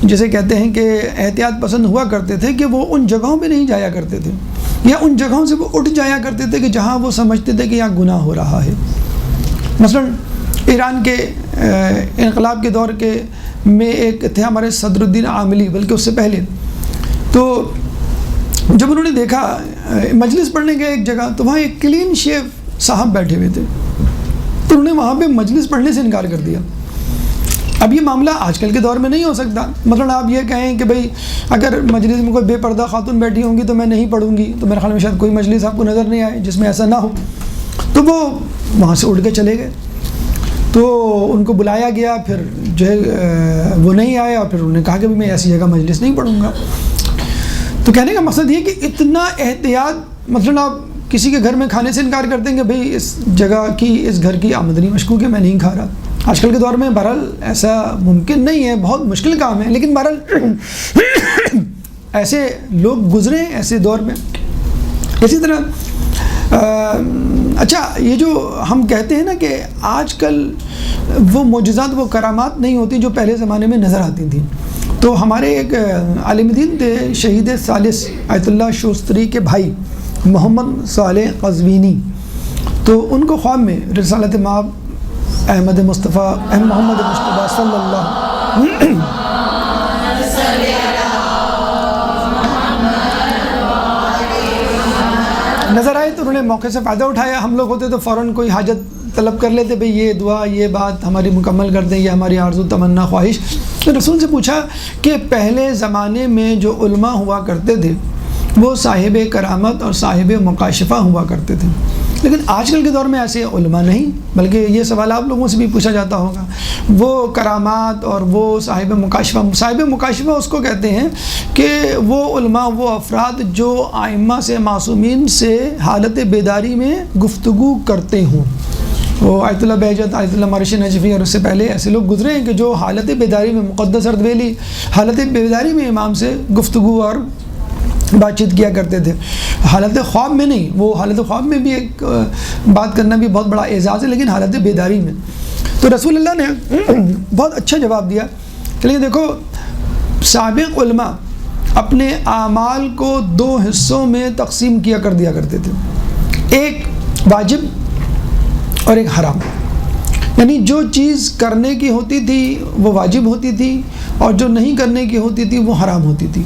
جسے کہتے ہیں کہ احتیاط پسند ہوا کرتے تھے کہ وہ ان جگہوں پہ نہیں جایا کرتے تھے، یا ان جگہوں سے وہ اٹھ جایا کرتے تھے کہ جہاں وہ سمجھتے تھے کہ یہاں گناہ ہو رہا ہے۔ مثلا ایران کے انقلاب کے دور کے میں ایک تھے ہمارے صدر الدین عاملی، بلکہ اس سے پہلے، تو جب انہوں نے دیکھا مجلس پڑھنے گئے ایک جگہ، تو وہاں ایک کلین شیو صاحب بیٹھے ہوئے تھے، تو انہوں نے وہاں پہ مجلس پڑھنے سے انکار کر دیا۔ اب یہ معاملہ آج کل کے دور میں نہیں ہو سکتا، مثلا آپ یہ کہیں کہ بھئی اگر مجلس میں کوئی بے پردہ خاتون بیٹھی ہوں گی تو میں نہیں پڑھوں گی، تو میرے خیال میں شاید کوئی مجلس آپ کو نظر نہیں آئے جس میں ایسا نہ ہو، تو وہ وہاں سے اٹھ کے چلے گئے۔ تو ان کو بلایا گیا، پھر جو ہے وہ نہیں آئے، اور پھر انہوں نے کہا کہ میں ایسی جگہ مجلس نہیں پڑھوں گا۔ تو کہنے کا مقصد یہ کہ اتنا احتیاط، مثلا آپ کسی کے گھر میں کھانے سے انکار کرتے ہیں کہ بھئی اس جگہ کی، اس گھر کی آمدنی مشکوک ہے، میں نہیں کھا رہا۔ آج کل کے دور میں بہرحال ایسا ممکن نہیں ہے، بہت مشکل کام ہے، لیکن بہرحال ایسے لوگ گزرے ایسے دور میں۔ اسی طرح اچھا، یہ جو ہم کہتے ہیں نا کہ آج کل وہ معجزات، وہ کرامات نہیں ہوتی جو پہلے زمانے میں نظر آتی تھیں، تو ہمارے ایک عالم دین تھے شہید ثالث آیت اللہ شوستری کے بھائی محمد صالح قزوینی، تو ان کو خواب میں رسالت مآب محمد مصطفیٰ صلی اللہ نظر آئے، تو انہوں نے موقع سے فائدہ اٹھایا۔ ہم لوگ ہوتے تو فوراً کوئی حاجت طلب کر لیتے، بھئی یہ دعا، یہ بات ہماری مکمل کر دیں، یہ ہماری آرزو تمنا خواہش۔ تو رسول سے پوچھا کہ پہلے زمانے میں جو علماء ہوا کرتے تھے وہ صاحب کرامت اور صاحب مکاشفہ ہوا کرتے تھے، لیکن آج کل کے دور میں ایسے علماء نہیں، بلکہ یہ سوال آپ لوگوں سے بھی پوچھا جاتا ہوگا۔ وہ کرامات اور وہ صاحب مکاشفہ اس کو کہتے ہیں کہ وہ علماء، وہ افراد جو ائمہ سے، معصومین سے حالت بیداری میں گفتگو کرتے ہوں۔ وہ آیت اللہ بہجت، آیت اللہ مرشد نجفی اور اس سے پہلے ایسے لوگ گزرے ہیں کہ جو حالت بیداری میں، مقدس اردبیلی حالت بیداری میں امام سے گفتگو اور بات چیت کیا کرتے تھے، حالت خواب میں نہیں۔ وہ حالت خواب میں بھی ایک بات کرنا بھی بہت بڑا اعزاز ہے، لیکن حالت بیداری میں۔ تو رسول اللہ نے بہت اچھا جواب دیا کہ لیکن دیکھو، سابق علماء اپنے اعمال کو دو حصوں میں تقسیم کیا کرتے تھے، ایک واجب اور ایک حرام۔ یعنی جو چیز کرنے کی ہوتی تھی وہ واجب ہوتی تھی، اور جو نہیں کرنے کی ہوتی تھی وہ حرام ہوتی تھی۔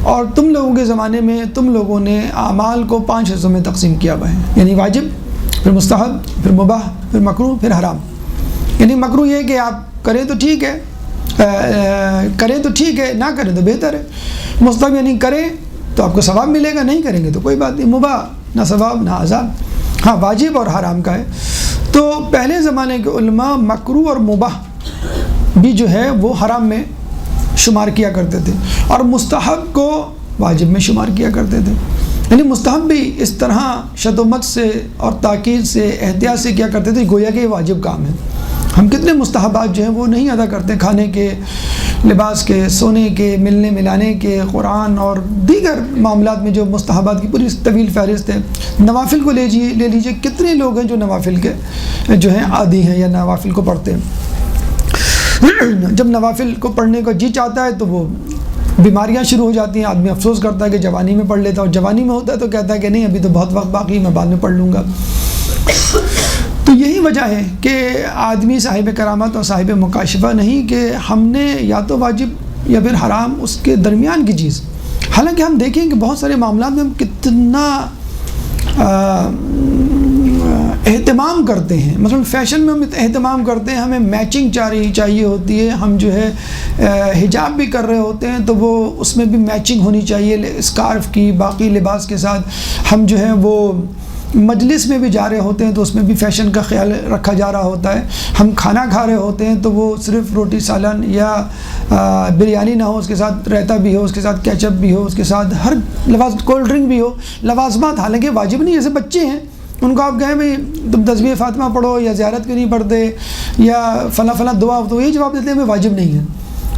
اور تم لوگوں کے زمانے میں تم لوگوں نے اعمال کو 5 حصوں میں تقسیم کیا ہوا ہے، یعنی واجب، پھر مستحب، پھر مباح، پھر مکروہ، پھر حرام۔ یعنی مکروہ یہ کہ آپ کریں تو ٹھیک ہے، نہ کریں تو بہتر ہے۔ مستحب یعنی کریں تو آپ کو ثواب ملے گا، نہیں کریں گے تو کوئی بات نہیں۔ مباح نہ ثواب نہ عذاب۔ ہاں، واجب اور حرام کا ہے۔ تو پہلے زمانے کے علماء مکروہ اور مباح بھی جو ہے وہ حرام میں شمار کیا کرتے تھے، اور مستحب کو واجب میں شمار کیا کرتے تھے۔ یعنی مستحب بھی اس طرح شدت سے اور تاکید سے، احتیاط سے کیا کرتے تھے گویا کہ یہ واجب کام ہے۔ ہم کتنے مستحبات جو ہیں وہ نہیں ادا کرتے، کھانے کے، لباس کے، سونے کے، ملنے ملانے کے، قرآن اور دیگر معاملات میں جو مستحبات کی پوری طویل فہرست ہے۔ نوافل کو لے لیجیے، کتنے لوگ ہیں جو نوافل کے جو ہیں عادی ہیں یا نوافل کو پڑھتے ہیں۔ جب نوافل کو پڑھنے کا جی چاہتا ہے تو وہ بیماریاں شروع ہو جاتی ہیں، آدمی افسوس کرتا ہے کہ جوانی میں پڑھ لیتا، اور جوانی میں ہوتا ہے تو کہتا ہے کہ نہیں، ابھی تو بہت وقت باقی، میں بعد میں پڑھ لوں گا۔ تو یہی وجہ ہے کہ آدمی صاحب کرامت اور صاحب مکاشفہ نہیں، کہ ہم نے یا تو واجب یا پھر حرام، اس کے درمیان کی چیز۔ حالانکہ ہم دیکھیں کہ بہت سارے معاملات میں ہم کتنا اہتمام کرتے ہیں، مثلا فیشن میں ہم اہتمام کرتے ہیں، ہمیں میچنگ چاہیے ہوتی ہے، ہم جو ہے حجاب بھی کر رہے ہوتے ہیں تو وہ اس میں بھی میچنگ ہونی چاہیے اسکارف کی، باقی لباس کے ساتھ۔ ہم جو ہے وہ مجلس میں بھی جا رہے ہوتے ہیں تو اس میں بھی فیشن کا خیال رکھا جا رہا ہوتا ہے۔ ہم کھانا کھا رہے ہوتے ہیں تو وہ صرف روٹی سالن یا بریانی نہ ہو، اس کے ساتھ رائتا بھی ہو، اس کے ساتھ کیچپ بھی ہو، اس کے ساتھ ہر کولڈ ڈرنک بھی ہو، لوازمات حالانکہ واجب نہیں۔ جیسے بچے ہیں، ان کو آپ کہیں بھئی تم تسبیح فاطمہ پڑھو یا زیارت کیوں نہیں پڑھتے یا فلاں دعا، تو یہی جواب دیتے ہیں ہمیں واجب نہیں ہے۔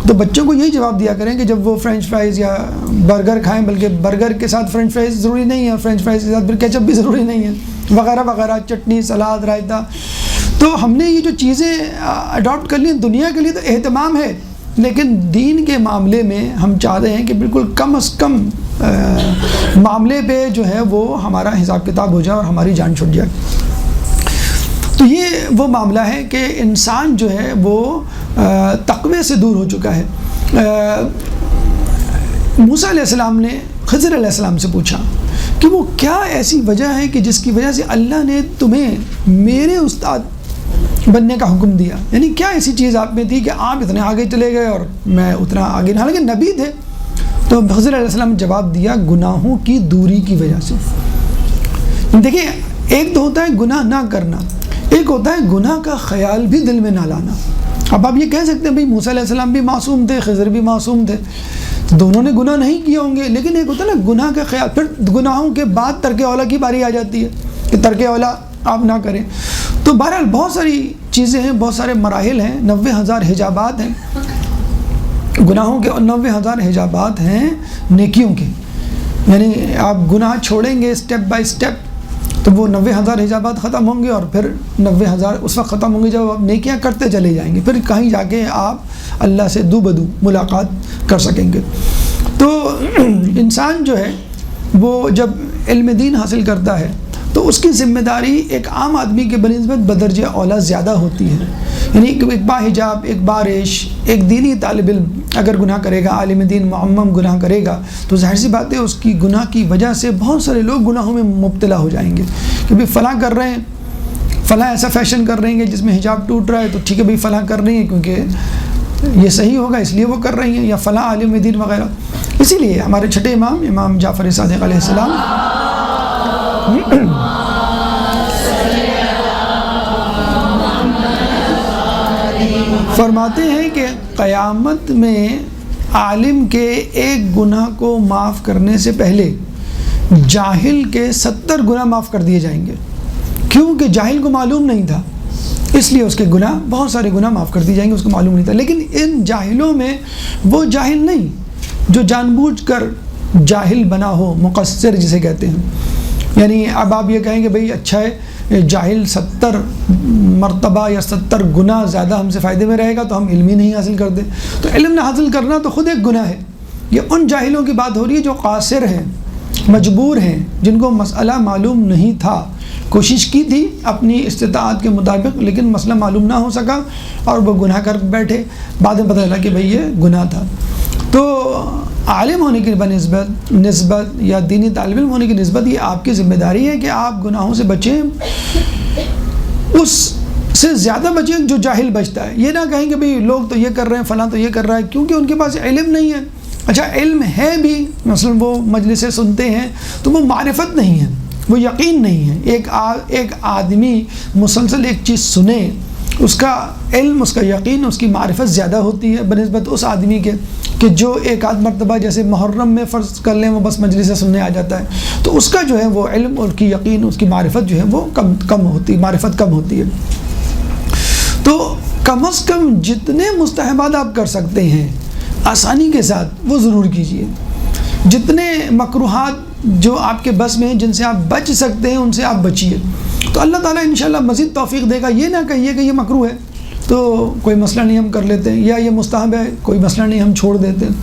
تو بچوں کو یہی جواب دیا کریں کہ جب وہ فرینچ فرائز یا برگر کھائیں، بلکہ برگر کے ساتھ فرینچ فرائز ضروری نہیں ہے، فرینچ فرائز کے ساتھ پھر کیچپ بھی ضروری نہیں ہے، وغیرہ وغیرہ، چٹنی، سلاد، رائتا۔ تو ہم نے یہ جو چیزیں اڈاپٹ کر لی دنیا کے لیے تو اہتمام ہے، لیکن دین کے معاملے میں ہم چاہتے ہیں کہ بالکل کم از کم معاملے پہ جو ہے وہ ہمارا حساب کتاب ہو جائے اور ہماری جان چھوٹ جائے. تو یہ وہ معاملہ ہے کہ انسان جو ہے وہ تقوی سے دور ہو چکا ہے. موسیٰ علیہ السلام نے خضر علیہ السلام سے پوچھا کہ وہ کیا ایسی وجہ ہے کہ جس کی وجہ سے اللہ نے تمہیں میرے استاد بننے کا حکم دیا, یعنی کیا ایسی چیز آپ میں تھی کہ آپ اتنے آگے چلے گئے اور میں اتنا آگے نہیں, حالانکہ نبی تھے. تو خضر علیہ السلام نے جواب دیا گناہوں کی دوری کی وجہ سے. دیکھیں ایک تو ہوتا ہے گناہ نہ کرنا, ایک ہوتا ہے گناہ کا خیال بھی دل میں نہ لانا. اب آپ یہ کہہ سکتے ہیں بھئی موسیٰ علیہ السلام بھی معصوم تھے, خضر بھی معصوم تھے, دونوں نے گناہ نہیں کیے ہوں گے, لیکن ایک ہوتا ہے نا گناہ کا خیال. پھر گناہوں کے بعد ترک اولا کی باری آ جاتی ہے کہ ترک اولا آپ نہ کریں. تو بہرحال بہت ساری چیزیں ہیں, بہت سارے مراحل ہیں, 90,000 حجابات ہیں گناہوں کے, اور 90,000 حجابات ہیں نیکیوں کے. یعنی آپ گناہ چھوڑیں گے اسٹیپ بائی اسٹیپ تو وہ 90,000 حجابات ختم ہوں گے, اور پھر 90,000 اس وقت ختم ہوں گے جب آپ نیکیاں کرتے چلے جائیں گے, پھر کہیں جا کے آپ اللہ سے دو بدو ملاقات کر سکیں گے. تو انسان جو ہے وہ جب علم دین حاصل کرتا ہے تو اس کی ذمہ داری ایک عام آدمی کے بنسبت بدرجہ اولا زیادہ ہوتی ہے. یعنی ایک با حجاب, ایک باریش, ایک دینی طالب علم اگر گناہ کرے گا, عالم دین معمم گناہ کرے گا, تو ظاہر سی بات ہے اس کی گناہ کی وجہ سے بہت سارے لوگ گناہوں میں مبتلا ہو جائیں گے کہ بھئی فلاں کر رہے ہیں, فلاں ایسا فیشن کر رہے ہیں کہ جس میں حجاب ٹوٹ رہا ہے, تو ٹھیک ہے بھئی فلاں کر رہی ہیں کیونکہ یہ صحیح ہوگا اس لیے وہ کر رہی ہیں, یا فلاں عالم دین وغیرہ. اسی لیے ہمارے چھٹے امام جعفر صادق علیہ السلام فرماتے ہیں کہ قیامت میں عالم کے ایک گناہ کو معاف کرنے سے پہلے جاہل کے 70 گناہ معاف کر دیے جائیں گے. کیونکہ جاہل کو معلوم نہیں تھا, اس لیے اس کے گناہ, بہت سارے گناہ معاف کر دیے جائیں گے, اس کو معلوم نہیں تھا. لیکن ان جاہلوں میں وہ جاہل نہیں جو جان بوجھ کر جاہل بنا ہو, مقصر جسے کہتے ہیں. یعنی اب آپ یہ کہیں کہ بھئی اچھا ہے جاہل 70 مرتبہ یا 70 گناہ زیادہ ہم سے فائدے میں رہے گا تو ہم علم ہی نہیں حاصل کرتے. تو علم نہ حاصل کرنا تو خود ایک گناہ ہے. یہ ان جاہلوں کی بات ہو رہی ہے جو قاصر ہیں, مجبور ہیں, جن کو مسئلہ معلوم نہیں تھا, کوشش کی تھی اپنی استطاعت کے مطابق لیکن مسئلہ معلوم نہ ہو سکا اور وہ گناہ کر بیٹھے, بعد میں پتہ چلا کہ بھئی یہ گناہ تھا. تو عالم ہونے کی نسبت یا دینی طالب علم ہونے کی نسبت یہ آپ کی ذمہ داری ہے کہ آپ گناہوں سے بچیں, اس سے زیادہ بچیں جو جاہل بچتا ہے. یہ نہ کہیں کہ بھئی لوگ تو یہ کر رہے ہیں, فلاں تو یہ کر رہا ہے, کیونکہ ان کے پاس علم نہیں ہے. اچھا علم ہے بھی, مثلا وہ مجلسیں سنتے ہیں تو وہ معرفت نہیں ہے, وہ یقین نہیں ہے. ایک آدمی مسلسل ایک چیز سنے, اس کا علم, اس کا یقین, اس کی معرفت زیادہ ہوتی ہے بنسبت اس آدمی کے کہ جو ایک آدھ مرتبہ جیسے محرم میں فرض کر لیں وہ بس مجلس سننے آ جاتا ہے. تو اس کا جو ہے وہ علم اور کی یقین, اس کی معرفت جو ہے وہ کم ہوتی, معرفت کم ہوتی ہے. تو کم از کم جتنے مستحبات آپ کر سکتے ہیں آسانی کے ساتھ وہ ضرور کیجیے. جتنے مکروہات جو آپ کے بس میں ہیں, جن سے آپ بچ سکتے ہیں, ان سے آپ بچیے. تو اللہ تعالیٰ انشاءاللہ مزید توفیق دے گا. یہ نہ کہیے کہ یہ مکروہ ہے تو کوئی مسئلہ نہیں ہم کر لیتے ہیں, یا یہ مستحب ہے کوئی مسئلہ نہیں ہم چھوڑ دیتے ہیں.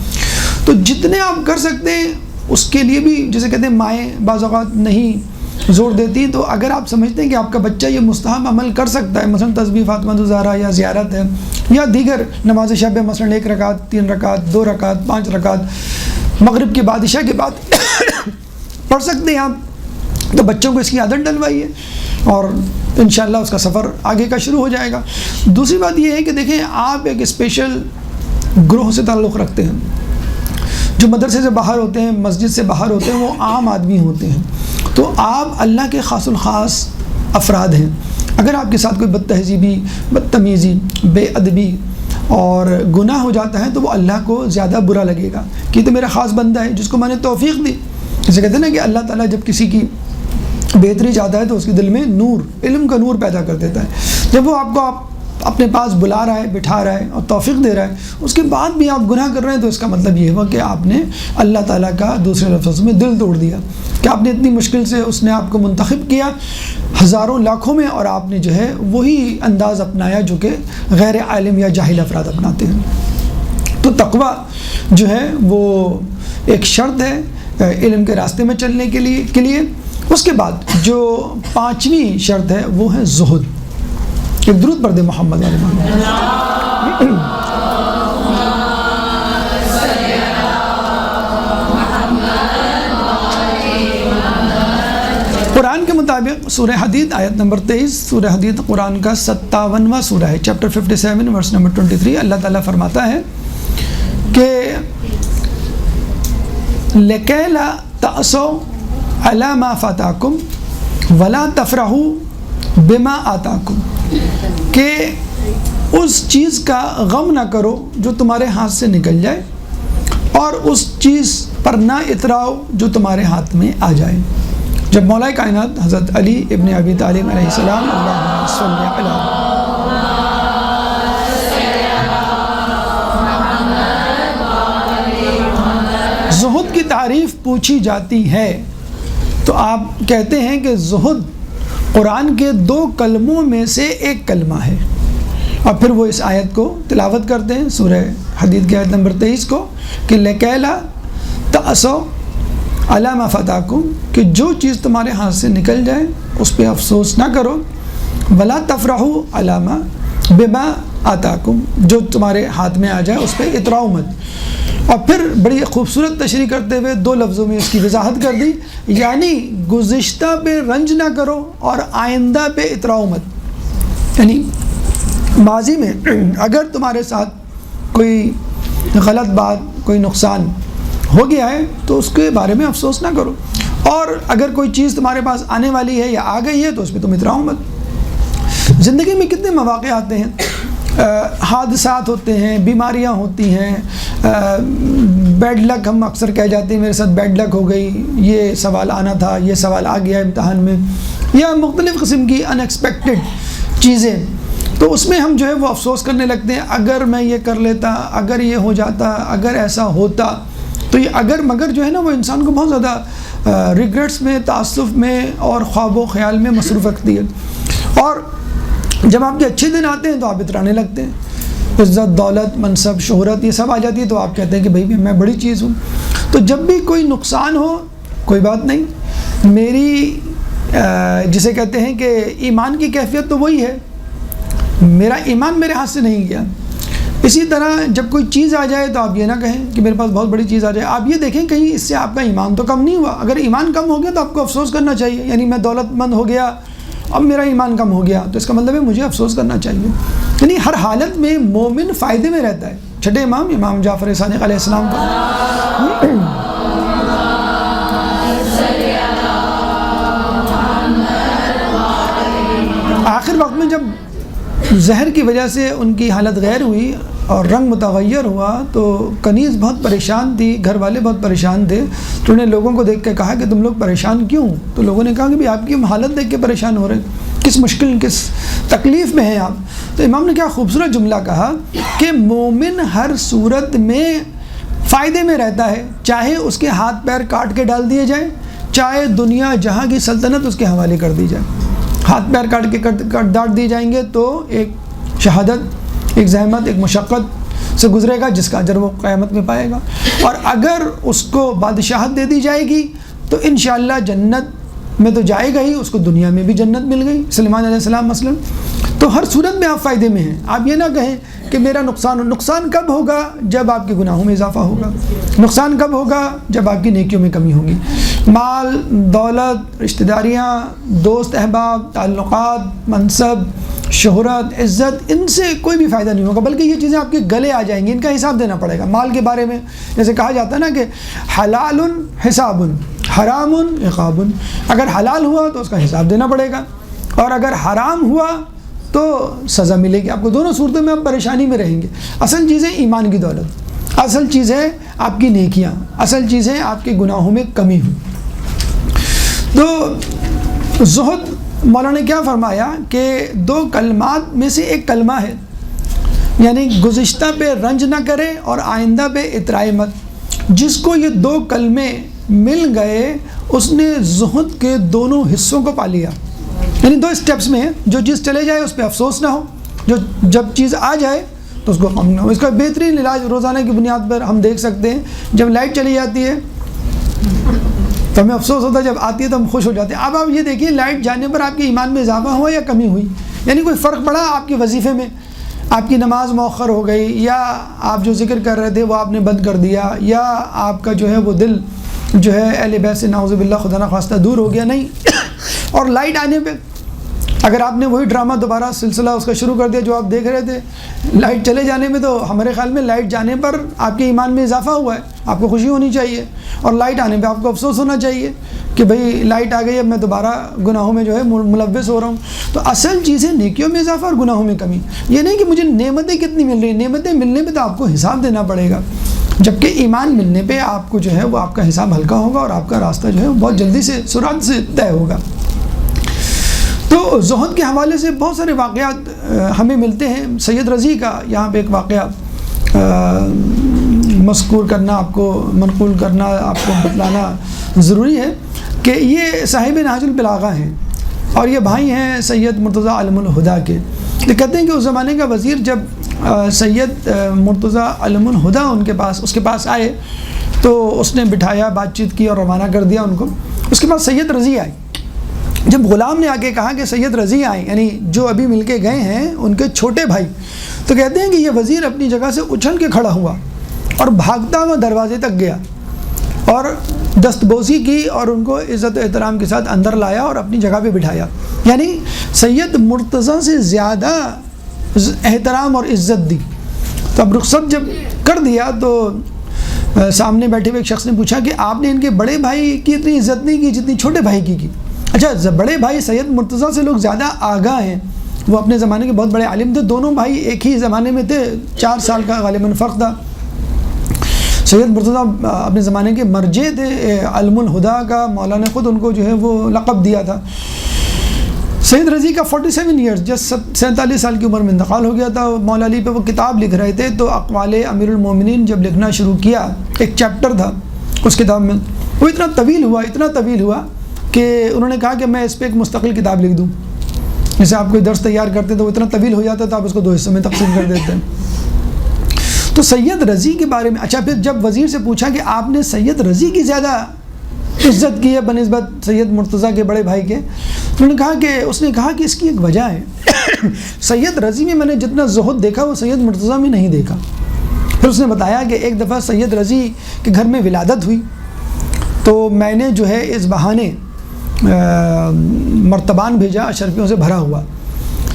تو جتنے آپ کر سکتے ہیں اس کے لیے بھی, جیسے کہتے ہیں مائیں بعض اوقات نہیں زور دیتی, تو اگر آپ سمجھتے ہیں کہ آپ کا بچہ یہ مستحب عمل کر سکتا ہے, مثلا تسبیح فاطمہ الزہرا یا زیارت ہے یا دیگر نماز شب, مثلا 1 رکعت 3 رکعت 2 رکعت 5 رکعت مغرب کے بعد عشاء کے بعد پڑھ سکتے ہیں آپ, تو بچوں کو اس کی عادت ڈلوائیے اور انشاءاللہ اس کا سفر آگے کا شروع ہو جائے گا. دوسری بات یہ ہے کہ دیکھیں آپ ایک اسپیشل گروہ سے تعلق رکھتے ہیں. جو مدرسے سے باہر ہوتے ہیں, مسجد سے باہر ہوتے ہیں, وہ عام آدمی ہوتے ہیں. تو آپ اللہ کے خاص الخاص افراد ہیں. اگر آپ کے ساتھ کوئی بد تہذیبی, بدتمیزی, بے ادبی اور گناہ ہو جاتا ہے تو وہ اللہ کو زیادہ برا لگے گا کہ یہ تو میرا خاص بندہ ہے جس کو میں نے توفیق دی. جیسے کہتے ہیں نا کہ اللہ تعالیٰ جب کسی کی بہتری چاہتا ہے تو اس کے دل میں نور, علم کا نور پیدا کر دیتا ہے. جب وہ آپ کو اپنے پاس بلا رہا ہے, بٹھا رہا ہے اور توفیق دے رہا ہے, اس کے بعد بھی آپ گناہ کر رہے ہیں, تو اس کا مطلب یہ ہوا کہ آپ نے اللہ تعالیٰ کا دوسرے لفظ میں دل توڑ دیا, کہ آپ نے اتنی مشکل سے اس نے آپ کو منتخب کیا ہزاروں لاکھوں میں, اور آپ نے جو ہے وہی انداز اپنایا جو کہ غیر عالم یا جاہل افراد اپناتے ہیں. تو تقوی جو ہے وہ ایک شرط ہے علم کے راستے میں چلنے کے لیے. اس کے بعد جو 5ویں شرط ہے وہ ہے زہد. ایک درود پڑھ دے محمد علیہ محمد. قرآن کے مطابق سورہ حدید آیت نمبر 23، سورہ حدید قرآن کا 57واں سورہ ہے، چیپٹر 57 ورس نمبر 23. اللہ تعالیٰ فرماتا ہے کہ لَكَيْ لَا تَأْسَوْا عَلَى مَا فَاتَاكُمْ وَلَا تَفْرَحُوا بِمَا آتَاكُمْ، کہ اس چیز کا غم نہ کرو جو تمہارے ہاتھ سے نکل جائے، اور اس چیز پر نہ اتراؤ جو تمہارے ہاتھ میں آ جائے. جب مولا کائنات حضرت علی ابن ابی طالب علیہ السلام اللہم صلی علی زہد کی تعریف پوچھی جاتی ہے تو آپ کہتے ہیں کہ زہد قرآن کے 2 کلموں میں سے ایک کلمہ ہے، اور پھر وہ اس آیت کو تلاوت کرتے ہیں سورہ حدید کی آیت نمبر 23 کو کہ لَكَيْ لَا تَأْسَوْا عَلَى مَا فَاتَاكُمْ، کہ جو چیز تمہارے ہاتھ سے نکل جائے اس پہ افسوس نہ کرو، وَلَا تَفْرَحُوا عَلَى مَا بِمَا آتَاكُمْ، جو تمہارے ہاتھ میں آ جائے اس پہ اتراؤ مت. اور پھر بڑی خوبصورت تشریح کرتے ہوئے 2 لفظوں میں اس کی وضاحت کر دی، یعنی گزشتہ پہ رنج نہ کرو اور آئندہ پہ اتراؤ مت. یعنی ماضی میں اگر تمہارے ساتھ کوئی غلط بات، کوئی نقصان ہو گیا ہے تو اس کے بارے میں افسوس نہ کرو، اور اگر کوئی چیز تمہارے پاس آنے والی ہے یا آ گئی ہے تو اس پہ تم اتراؤ مت. زندگی میں کتنے مواقع آتے ہیں، حادثات ہوتے ہیں، بیماریاں ہوتی ہیں، بیڈ لک ہم اکثر کہہ جاتے ہیں میرے ساتھ بیڈ لک ہو گئی، یہ سوال آنا تھا، یہ سوال آ گیا امتحان میں، یا مختلف قسم کی ان ایکسپیکٹڈ چیزیں. تو اس میں ہم جو ہے وہ افسوس کرنے لگتے ہیں، اگر میں یہ کر لیتا، اگر یہ ہو جاتا، اگر ایسا ہوتا. تو یہ اگر مگر جو ہے نا وہ انسان کو بہت زیادہ ریگریٹس میں، تعصف میں اور خواب و خیال میں مصروف رکھتی ہے. اور جب آپ کے اچھے دن آتے ہیں تو آپ اترانے لگتے ہیں، عزت، دولت، منصب، شہرت یہ سب آ جاتی ہے تو آپ کہتے ہیں کہ بھائی میں بڑی چیز ہوں. تو جب بھی کوئی نقصان ہو کوئی بات نہیں، میری جسے کہتے ہیں کہ ایمان کی کیفیت تو وہی ہے، میرا ایمان میرے ہاتھ سے نہیں گیا. اسی طرح جب کوئی چیز آ جائے تو آپ یہ نہ کہیں کہ میرے پاس بہت بڑی چیز آ جائے، آپ یہ دیکھیں کہیں اس سے آپ کا ایمان تو کم نہیں ہوا. اگر ایمان کم ہو گیا تو آپ کو افسوس کرنا چاہیے، یعنی میں دولت مند ہو گیا اب میرا ایمان کم ہو گیا تو اس کا مطلب ہے مجھے افسوس کرنا چاہیے. یعنی ہر حالت میں مومن فائدے میں رہتا ہے. چھٹے امام جعفر صادق علیہ السلام کا آخر وقت میں جب زہر کی وجہ سے ان کی حالت غیر ہوئی اور رنگ متغیر ہوا تو کنیز بہت پریشان تھی، گھر والے بہت پریشان تھے. تو انہیں لوگوں کو دیکھ کے کہا کہ تم لوگ پریشان کیوں؟ تو لوگوں نے کہا کہ آپ کی حالت دیکھ کے پریشان ہو رہے ہیں، کس مشکل کس تکلیف میں ہیں آپ. تو امام نے کیا خوبصورت جملہ کہا کہ مومن ہر صورت میں فائدے میں رہتا ہے، چاہے اس کے ہاتھ پیر کاٹ کے ڈال دیے جائیں، چاہے دنیا جہاں کی سلطنت اس کے حوالے کر دی جائے. ہاتھ پیر کاٹ کے ڈانٹ دیے جائیں گے تو ایک شہادت، ایک زحمت، ایک مشقت سے گزرے گا جس کا اجر وہ قیامت میں پائے گا. اور اگر اس کو بادشاہت دے دی جائے گی تو انشاءاللہ جنت میں تو جائے گا ہی، اس کو دنیا میں بھی جنت مل گئی، سلیمان علیہ السلام مثلا. تو ہر صورت میں آپ فائدے میں ہیں. آپ یہ نہ کہیں کہ میرا نقصان ہو. نقصان کب ہوگا؟ جب آپ کے گناہوں میں اضافہ ہوگا. نقصان کب ہوگا؟ جب آپ کی نیکیوں میں کمی ہوگی. مال، دولت، رشتہ داریاں، دوست احباب، تعلقات، منصب، شہرت، عزت، ان سے کوئی بھی فائدہ نہیں ہوگا، بلکہ یہ چیزیں آپ کے گلے آ جائیں گی. ان کا حساب دینا پڑے گا. مال کے بارے میں جیسے کہا جاتا ہے نا کہ حلال حساب، حرام عقاب. اگر حلال ہوا تو اس کا حساب دینا پڑے گا، اور اگر حرام ہوا تو سزا ملے گی. آپ کو دونوں صورتوں میں آپ پریشانی میں رہیں گے. اصل چیز ہے ایمان کی دولت، اصل چیز ہے آپ کی نیکیاں، اصل چیز ہے آپ کے گناہوں میں کمی ہو. تو زہد مولانا نے کیا فرمایا کہ 2 کلمات میں سے ایک کلمہ ہے، یعنی گزشتہ پہ رنج نہ کرے اور آئندہ پہ اترائے مت. جس کو یہ 2 کلمے مل گئے اس نے زہد کے دونوں حصوں کو پا لیا. یعنی 2 اسٹیپس میں ہے، جو چیز چلے جائے اس پہ افسوس نہ ہو، جو جب چیز آ جائے تو اس کو غم نہ ہو. اس کا بہترین علاج روزانہ کی بنیاد پر ہم دیکھ سکتے ہیں، جب لائٹ چلی جاتی ہے تو ہمیں افسوس ہوتا ہے، جب آتی ہے تو ہم خوش ہو جاتے ہیں. اب آپ یہ دیکھیے لائٹ جانے پر آپ کے ایمان میں اضافہ ہوا یا کمی ہوئی؟ یعنی کوئی فرق پڑا آپ کے وظیفے میں؟ آپ کی نماز مؤخر ہو گئی، یا آپ جو ذکر کر رہے تھے وہ آپ نے بند کر دیا، یا آپ کا جو ہے وہ دل جو ہے اہل بیت سے نعوذ باللہ خدا نخواستہ دور ہو گیا؟ نہیں. اور لائٹ آنے پہ اگر آپ نے وہی ڈرامہ دوبارہ سلسلہ اس کا شروع کر دیا جو آپ دیکھ رہے تھے، لائٹ چلے جانے میں، تو ہمارے خیال میں لائٹ جانے پر آپ کے ایمان میں اضافہ ہوا ہے، آپ کو خوشی ہونی چاہیے، اور لائٹ آنے پہ آپ کو افسوس ہونا چاہیے کہ بھئی لائٹ آ گئی، اب میں دوبارہ گناہوں میں جو ہے ملوث ہو رہا ہوں. تو اصل چیز ہے نیکیوں میں اضافہ اور گناہوں میں کمی. یہ نہیں کہ مجھے نعمتیں کتنی مل رہی ہیں، نعمتیں ملنے پہ تو آپ کو حساب دینا پڑے گا، جبکہ ایمان ملنے پہ آپ کو جو ہے وہ آپ کا حساب ہلکا ہوگا اور آپ کا راستہ جو ہے وہ بہت جلدی سے سرعت سے طے ہوگا. تو زہد کے حوالے سے بہت سارے واقعات ہمیں ملتے ہیں. سید رضی کا یہاں پہ ایک واقعہ مذکور کرنا، آپ کو منقول کرنا، آپ کو بتلانا ضروری ہے کہ یہ صاحب نہج البلاغہ ہیں اور یہ بھائی ہیں سید مرتضیٰ علم الہدا کے. تو کہتے ہیں کہ اس زمانے کا وزیر جب سید مرتضیٰ علم الہدا اس کے پاس آئے تو اس نے بٹھایا، بات چیت کی اور روانہ کر دیا ان کو. اس کے بعد سید رضی آئے. جب غلام نے آ کے کہا کہ سید رضی آئے، یعنی جو ابھی مل کے گئے ہیں ان کے چھوٹے بھائی، تو کہتے ہیں کہ یہ وزیر اپنی جگہ سے اچھل کے کھڑا ہوا اور بھاگتا ہوا دروازے تک گیا اور دستبوسی کی اور ان کو عزت و احترام کے ساتھ اندر لایا اور اپنی جگہ پہ بٹھایا. یعنی سید مرتضیٰ سے زیادہ احترام اور عزت دی. تو اب رخصت جب کر دیا تو سامنے بیٹھے ہوئے ایک شخص نے پوچھا کہ آپ نے ان کے بڑے بھائی کی اتنی عزت نہیں کی جتنی چھوٹے بھائی کی. اچھا، بڑے بھائی سید مرتضیٰ سے لوگ زیادہ آگاہ ہیں، وہ اپنے زمانے کے بہت بڑے عالم تھے. دونوں بھائی ایک ہی زمانے میں تھے، 4 سال کا غالباً فرق تھا. سید مرتضیٰ اپنے زمانے کے مرجع تھے علم الہدا کا، مولا نے خود ان کو جو ہے وہ لقب دیا تھا. سید رضی کا 47 ایئرز، جس 47 سال کی عمر میں انتقال ہو گیا تھا. مولا علی پہ وہ کتاب لکھ رہے تھے تو اقوال امیر المومنین جب لکھنا شروع کیا، ایک چیپٹر تھا اس کتاب میں، وہ اتنا طویل ہوا کہ انہوں نے کہا کہ میں اس پہ ایک مستقل کتاب لکھ دوں. جیسے آپ کوئی درس تیار کرتے تو وہ اتنا طویل ہو جاتا تو آپ اس کو 2 حصوں میں تقسیم کر دیتے ہیں. تو سید رضی کے بارے میں اچھا، پھر جب وزیر سے پوچھا کہ آپ نے سید رضی کی زیادہ عزت کی ہے بنسبت سید مرتضیٰ کے بڑے بھائی کے، تو اس نے کہا کہ اس کی ایک وجہ ہے. سید رضی میں نے جتنا زہد دیکھا وہ سید مرتضیٰ میں نہیں دیکھا. پھر اس نے بتایا کہ ایک دفعہ سید رضی کے گھر میں ولادت ہوئی تو میں نے جو ہے اس بہانے مرتبان بھیجا اشرفیوں سے بھرا ہوا.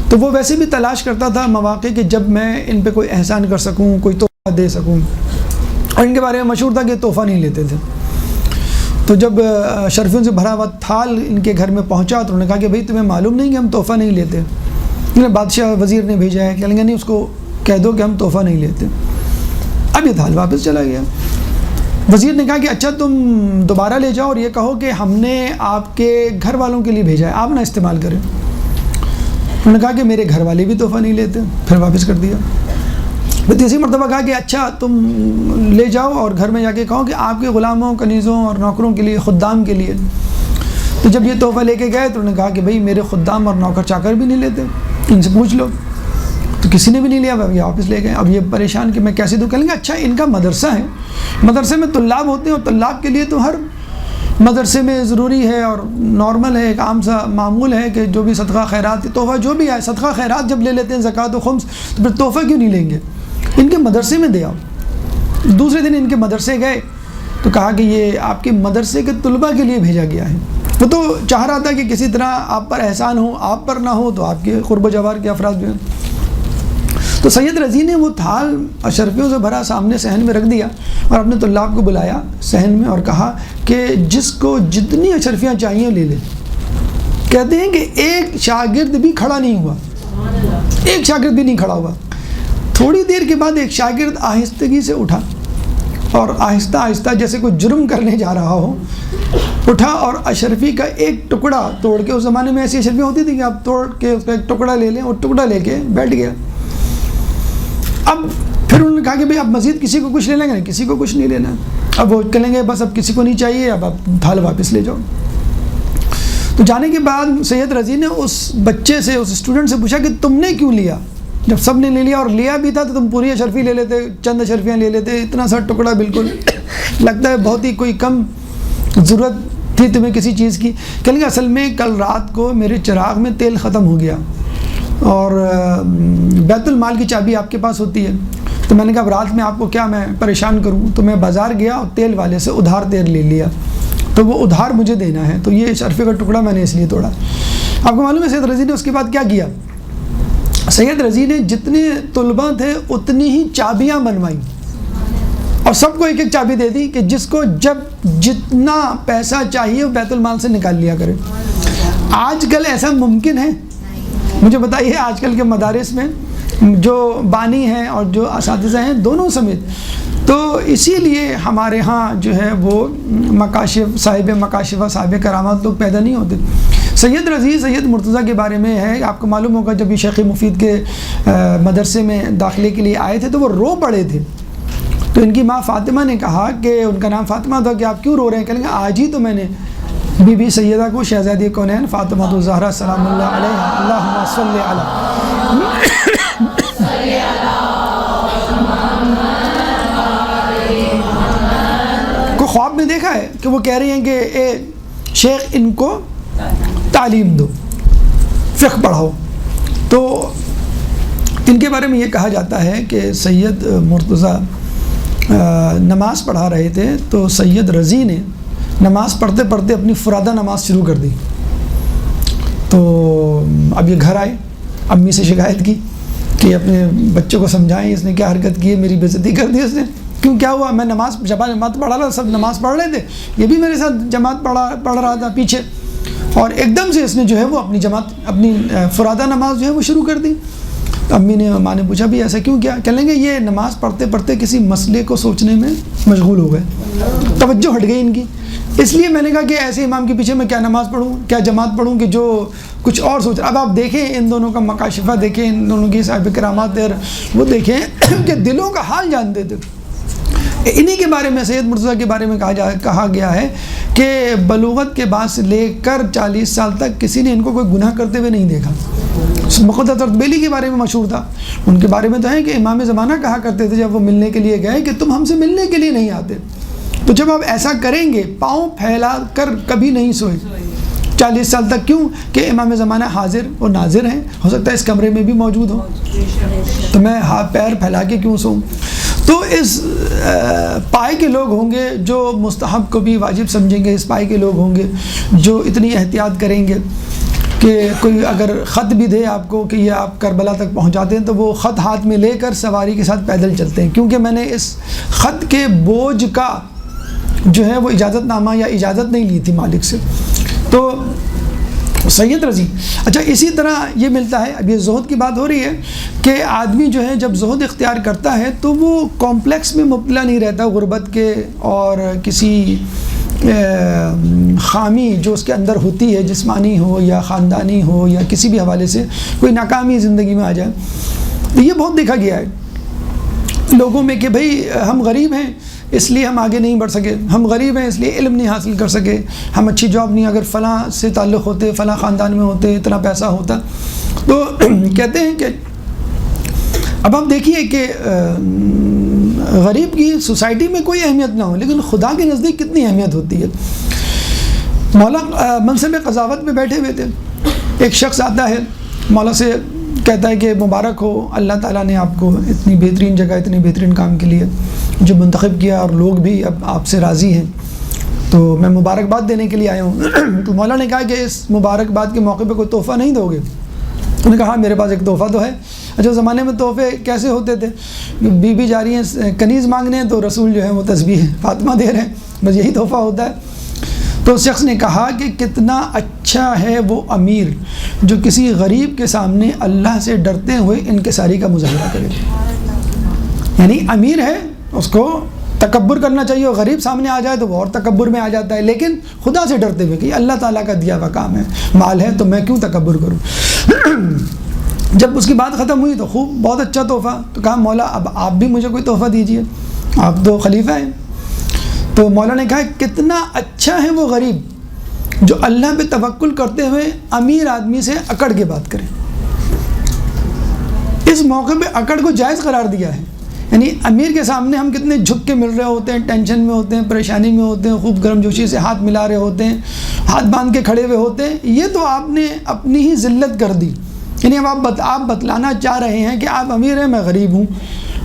تو وہ ویسے بھی تلاش کرتا تھا مواقع کہ جب میں ان پہ کوئی احسان کر سکوں، کوئی تحفہ دے سکوں، اور ان کے بارے میں مشہور تھا کہ تحفہ نہیں لیتے تھے. تو جب اشرفیوں سے بھرا ہوا تھال ان کے گھر میں پہنچا تو انہوں نے کہا کہ بھئی تمہیں معلوم نہیں کہ ہم تحفہ نہیں لیتے؟ بادشاہ وزیر نے بھیجا ہے، کہیں گے نہیں، اس کو کہہ دو کہ ہم تحفہ نہیں لیتے. اب یہ تھال واپس چلا گیا. وزیر نے کہا کہ اچھا تم دوبارہ لے جاؤ اور یہ کہو کہ ہم نے آپ کے گھر والوں کے لیے بھیجا ہے، آپ نہ استعمال کریں. انہوں نے کہا کہ میرے گھر والے بھی تحفہ نہیں لیتے. پھر واپس کر دیا. پھر تیسری مرتبہ کہا کہ اچھا تم لے جاؤ اور گھر میں جا کے کہو کہ آپ کے غلاموں، کنیزوں اور نوکروں کے لیے، خدام کے لیے. تو جب یہ تحفہ لے کے گئے تو انہوں نے کہا کہ بھئی میرے خدام اور نوکر چاکر بھی نہیں لیتے، ان سے پوچھ لو. تو کسی نے بھی نہیں لیا، یہ واپس لے گئے. اب یہ پریشان کہ میں کیسے دوں. کہیں گے اچھا ان کا مدرسہ ہے، مدرسے میں طلاب ہوتے ہیں اور طلاب کے لیے تو ہر مدرسے میں ضروری ہے اور نارمل ہے، ایک عام سا معمول ہے کہ جو بھی صدقہ خیرات، تحفہ جو بھی آئے، صدقہ خیرات جب لے لیتے ہیں زکوٰۃ و خمس، تو پھر تحفہ کیوں نہیں لیں گے؟ ان کے مدرسے میں دے آؤ. دوسرے دن ان کے مدرسے گئے تو کہا کہ یہ آپ کے مدرسے کے طلباء کے لیے بھیجا گیا ہے. وہ تو چاہ رہا تھا کہ کسی طرح آپ پر احسان ہو، آپ پر نہ ہو تو آپ کے قرب و جوار کے افراد جو ہیں. تو سید رضی نے وہ تھال اشرفیوں سے بھرا سامنے صحن میں رکھ دیا اور اپنے طلاب کو بلایا صحن میں اور کہا کہ جس کو جتنی اشرفیاں چاہیے لے لے. کہتے ہیں کہ ایک شاگرد بھی کھڑا نہیں ہوا، ایک شاگرد بھی نہیں کھڑا ہوا. تھوڑی دیر کے بعد ایک شاگرد آہستگی سے اٹھا اور آہستہ آہستہ جیسے کوئی جرم کرنے جا رہا ہو اٹھا اور اشرفی کا ایک ٹکڑا توڑ کے، اس زمانے میں ایسی اشرفیاں ہوتی تھیں کہ آپ توڑ کے اس کا ایک ٹکڑا لے لیں، اور ٹکڑا لے کے بیٹھ گیا. اب پھر انہوں نے کہا کہ بھئی اب مزید کسی کو کچھ لے لیں گے؟ کسی کو کچھ نہیں لینا. اب وہ کہیں گے بس اب کسی کو نہیں چاہیے، اب آپ تھال واپس لے جاؤ. تو جانے کے بعد سید رضی نے اس بچے سے، اس اسٹوڈنٹ سے پوچھا کہ تم نے کیوں لیا؟ جب سب نے لے لیا اور لیا بھی تھا تو تم پوری اشرفی لے لیتے, چند اشرفیاں لے لیتے, اتنا سا ٹکڑا بالکل لگتا ہے بہت ہی کوئی کم ضرورت تھی تمہیں کسی چیز کی. کہیں گے اصل میں کل رات کو میرے چراغ میں تیل ختم ہو گیا اور بیت المال کی چابی آپ کے پاس ہوتی ہے, تو میں نے کہا اب رات میں آپ کو کیا میں پریشان کروں, تو میں بازار گیا اور تیل والے سے ادھار تیل لے لیا, تو وہ ادھار مجھے دینا ہے, تو یہ اشرفی کا ٹکڑا میں نے اس لیے توڑا. آپ کو معلوم ہے سید رضی نے اس کے بعد کیا کیا؟ سید رضی نے جتنے طلباء تھے اتنی ہی چابیاں بنوائیں اور سب کو ایک ایک چابی دے دی کہ جس کو جب جتنا پیسہ چاہیے وہ بیت المال سے نکال لیا کرے. آج کل ایسا ممکن ہے؟ مجھے بتائیے آج کل کے مدارس میں جو بانی ہیں اور جو اساتذہ ہیں دونوں سمیت, تو اسی لیے ہمارے ہاں جو ہے وہ صاحب مکاشفہ صاحب کرامات لوگ پیدا نہیں ہوتے. سید رضی سید مرتضیٰ کے بارے میں ہے, آپ کو معلوم ہوگا جب یہ شیخ مفید کے مدرسے میں داخلے کے لیے آئے تھے تو وہ رو پڑے تھے, تو ان کی ماں فاطمہ نے کہا کہ ان کا نام فاطمہ تھا کہ آپ کیوں رو رہے ہیں؟ کہیں گے آج ہی تو میں نے بی بی سیدہ کو شہزادی کونین فاطمہ الزہرا سلام اللہ علیہا اللہم صلی علی کو خواب میں دیکھا ہے کہ وہ کہہ رہی ہیں کہ اے شیخ ان کو تعلیم دو, فقہ پڑھاؤ. تو ان کے بارے میں یہ کہا جاتا ہے کہ سید مرتضیٰ نماز پڑھا رہے تھے تو سید رضی نے نماز پڑھتے پڑھتے اپنی فرادہ نماز شروع کر دی. تو اب یہ گھر آئے, امی سے شکایت کی کہ اپنے بچوں کو سمجھائیں اس نے کیا حرکت کی ہے, میری بے عزتی کر دی اس نے. کیوں کیا ہوا؟ میں جماعت پڑھا رہا, سب نماز پڑھ رہے تھے, یہ بھی میرے ساتھ جماعت پڑھ رہا تھا پیچھے, اور ایک دم سے اس نے جو ہے وہ اپنی فرادہ نماز جو ہے وہ شروع کر دی. امی نے ماں نے پوچھا بھی ایسا کیوں کیا؟ کہہ لیں گے یہ نماز پڑھتے پڑھتے کسی مسئلے کو سوچنے میں مشغول ہو گئے, توجہ ہٹ گئی ان کی, اس لیے میں نے کہا کہ ایسے امام کے پیچھے میں کیا نماز پڑھوں, کیا جماعت پڑھوں کہ جو کچھ اور سوچ. اب آپ دیکھیں ان دونوں کا مکاشفہ دیکھیں, ان دونوں کی صاحب کرامات وہ دیکھیں کہ دلوں کا حال جانتے تھے. انہی کے بارے میں سید مرتضیٰ کے بارے میں کہا گیا ہے کہ بلوغت کے بعد سے لے کر 40 سال تک کسی نے ان کو کوئی گناہ کرتے ہوئے نہیں دیکھا. مقدس اردبیلی کے بارے میں مشہور تھا, ان کے بارے میں تو ہے کہ امام زمانہ کہا کرتے تھے جب وہ ملنے کے لیے گئے کہ تم ہم سے ملنے کے لیے نہیں آتے, تو جب آپ ایسا کریں گے پاؤں پھیلا کر کبھی نہیں سوئے 40 سال تک. کیوں کہ امام زمانہ حاضر و ناظر ہیں, ہو سکتا ہے اس کمرے میں بھی موجود ہوں, تو میں ہاتھ پیر پھیلا کے کیوں سوؤں. تو اس پائے کے لوگ ہوں گے جو مستحب کو بھی واجب سمجھیں گے, اس پائے کے لوگ ہوں گے جو اتنی احتیاط کریں گے کہ کوئی اگر خط بھی دے آپ کو کہ یہ آپ کربلا تک پہنچاتے ہیں تو وہ خط ہاتھ میں لے کر سواری کے ساتھ پیدل چلتے ہیں, کیونکہ میں نے اس خط کے بوجھ کا جو ہے وہ اجازت نامہ یا اجازت نہیں لی تھی مالک سے. تو سید رضی. اچھا اسی طرح یہ ملتا ہے, اب یہ زہد کی بات ہو رہی ہے کہ آدمی جو ہے جب زہد اختیار کرتا ہے تو وہ کمپلیکس میں مبتلا نہیں رہتا غربت کے اور کسی خامی جو اس کے اندر ہوتی ہے, جسمانی ہو یا خاندانی ہو یا کسی بھی حوالے سے کوئی ناکامی زندگی میں آ جائے. تو یہ بہت دیکھا گیا ہے لوگوں میں کہ بھئی ہم غریب ہیں اس لیے ہم آگے نہیں بڑھ سکے, ہم غریب ہیں اس لیے علم نہیں حاصل کر سکے, ہم اچھی جاب نہیں, اگر فلاں سے تعلق ہوتے, فلاں خاندان میں ہوتے, اتنا پیسہ ہوتا. تو کہتے ہیں کہ اب آپ دیکھیے کہ غریب کی سوسائٹی میں کوئی اہمیت نہ ہو لیکن خدا کے نزدیک کتنی اہمیت ہوتی ہے. مولا منصب قضاوت میں بیٹھے ہوئے تھے, ایک شخص آتا ہے مولا سے کہتا ہے کہ مبارک ہو, اللہ تعالیٰ نے آپ کو اتنی بہترین جگہ اتنے بہترین کام کے لیے جو منتخب کیا اور لوگ بھی اب آپ سے راضی ہیں, تو میں مبارکباد دینے کے لیے آیا ہوں. تو مولا نے کہا کہ اس مبارکباد کے موقع پہ کوئی تحفہ نہیں دو گے؟ انہوں نے کہا میرے پاس ایک تحفہ تو ہے. اچھا زمانے میں تحفے کیسے ہوتے تھے؟ بی بی جا رہی ہیں کنیز مانگنے ہیں تو رسول جو ہے وہ تسبیح فاطمہ دے رہے ہیں, بس یہی تحفہ ہوتا ہے. تو اس شخص نے کہا کہ کتنا اچھا ہے وہ امیر جو کسی غریب کے سامنے اللہ سے ڈرتے ہوئے انکساری کا مظاہرہ کرے. یعنی امیر ہے اس کو تکبر کرنا چاہیے, اور غریب سامنے آ جائے تو وہ اور تکبر میں آ جاتا ہے, لیکن خدا سے ڈرتے ہوئے کہ اللہ تعالیٰ کا دیا ہوا کام ہے, مال ہے تو میں کیوں تکبر کروں. جب اس کی بات ختم ہوئی تو خوب بہت اچھا تحفہ, تو کہا مولا اب آپ بھی مجھے کوئی تحفہ دیجئے, آپ تو خلیفہ ہیں. تو مولا نے کہا کتنا اچھا ہے وہ غریب جو اللہ پہ توکل کرتے ہوئے امیر آدمی سے اکڑ کے بات کرے. اس موقع پہ اکڑ کو جائز قرار دیا ہے. یعنی امیر کے سامنے ہم کتنے جھک کے مل رہے ہوتے ہیں، ٹینشن میں ہوتے ہیں، پریشانی میں ہوتے ہیں، خوب گرم جوشی سے ہاتھ ملا رہے ہوتے ہیں، ہاتھ باندھ کے کھڑے ہوئے ہوتے ہیں. یہ تو آپ نے اپنی ہی ذلت کر دی. یعنی اب آپ بتلانا چاہ رہے ہیں کہ آپ امیر ہیں، میں غریب ہوں،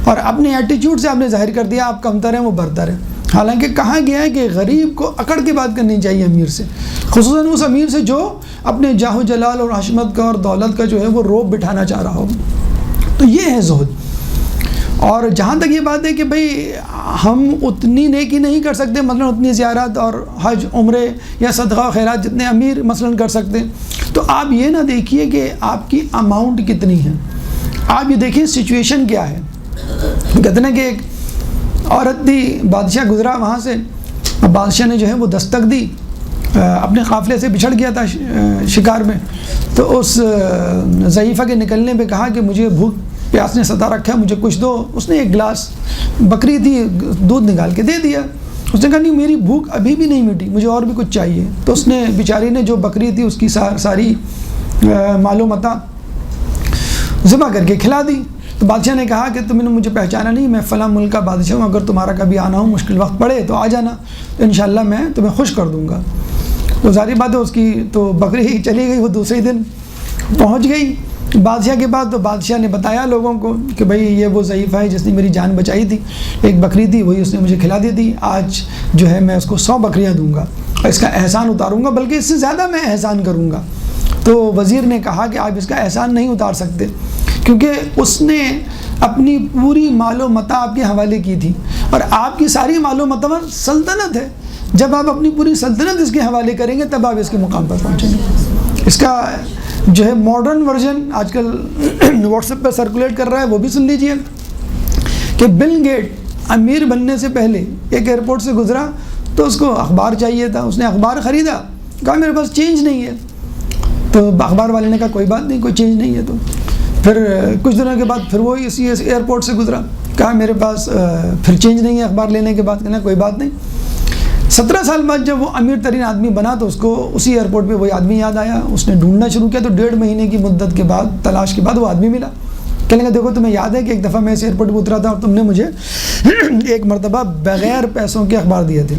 اور اپنے ایٹیٹیوڈ سے آپ نے ظاہر کر دیا آپ کمتر ہیں، وہ برتر ہیں. حالانکہ کہا گیا ہے کہ غریب کو اکڑ کے بات کرنی چاہیے امیر سے، خصوصاً اس امیر سے جو اپنے جاہ و جلال اور حشمت کا اور دولت کا جو ہے وہ روب بٹھانا چاہ رہا ہو. تو یہ ہے زہد. اور جہاں تک یہ بات ہے کہ بھئی ہم اتنی نیکی نہیں کر سکتے، مثلا اتنی زیارت اور حج عمرے یا صدقہ و خیرات جتنے امیر مثلا کر سکتے، تو آپ یہ نہ دیکھیے کہ آپ کی اماؤنٹ کتنی ہے، آپ یہ دیکھیں سچویشن کیا ہے. کہتے ہیں کہ ایک عورت تھی، بادشاہ گزرا وہاں سے، بادشاہ نے جو ہے وہ دستک دی، اپنے قافلے سے بچھڑ گیا تھا شکار میں، تو اس ضعیفہ کے نکلنے پہ کہا کہ مجھے بھوک پیاس نے ستا رکھا ہے، مجھے کچھ دو. اس نے ایک گلاس، بکری تھی، دودھ نکال کے دے دیا. اس نے کہا نہیں میری بھوک ابھی بھی نہیں مٹی، مجھے اور بھی کچھ چاہیے. تو اس نے بیچاری نے جو بکری تھی اس کی ساری مال و متاع ذبح کر کے کھلا دی. تو بادشاہ نے کہا کہ تم نے مجھے پہچانا نہیں، میں فلاں ملک کا بادشاہ ہوں، اگر تمہارا کبھی آنا ہو، مشکل وقت پڑے تو آ جانا، تو انشاءاللہ میں تمہیں خوش کر دوں گا. تو ظاہر بات ہے اس کی تو بکری ہی چلی گئی. وہ دوسرے دن پہنچ گئی بادشاہ کے بعد. تو بادشاہ نے بتایا لوگوں کو کہ بھئی یہ وہ ضعیفہ ہے جس نے میری جان بچائی تھی، ایک بکری تھی وہی اس نے مجھے کھلا دی تھی، آج جو ہے میں اس کو 100 بکریاں دوں گا اور اس کا احسان اتاروں گا، بلکہ اس سے زیادہ میں احسان کروں گا. تو وزیر نے کہا کہ آپ اس کا احسان نہیں اتار سکتے، کیونکہ اس نے اپنی پوری مال و متاع آپ کے حوالے کی تھی، اور آپ کی ساری مال و متاع سلطنت ہے. جب آپ اپنی پوری سلطنت اس کے حوالے کریں گے تب آپ اس کے مقام پر پہنچیں گے. اس کا جو ہے ماڈرن ورژن آج کل واٹس ایپ پہ سرکولیٹ کر رہا ہے، وہ بھی سن لیجئے کہ بل گیٹ امیر بننے سے پہلے ایک ایئرپورٹ سے گزرا تو اس کو اخبار چاہیے تھا. اس نے اخبار خریدا، کہا میرے پاس چینج نہیں ہے. تو اخبار والے نے کہا کوئی بات نہیں، کوئی چینج نہیں ہے. تو پھر کچھ دنوں کے بعد پھر وہی اسی ایئرپورٹ سے گزرا، کہا میرے پاس پھر چینج نہیں ہے. اخبار لینے کے بعد کہنا کوئی بات نہیں. 17 سال بعد جب وہ امیر ترین آدمی بنا تو اس کو اسی ایئرپورٹ پہ وہی آدمی یاد آیا. اس نے ڈھونڈنا شروع کیا تو 1.5 مہینے کی مدت کے بعد، تلاش کے بعد وہ آدمی ملا. کہنے لگا دیکھو تمہیں یاد ہے کہ ایک دفعہ میں اس ایئرپورٹ پہ اترا تھا اور تم نے مجھے ایک مرتبہ بغیر پیسوں کے اخبار دیے تھے.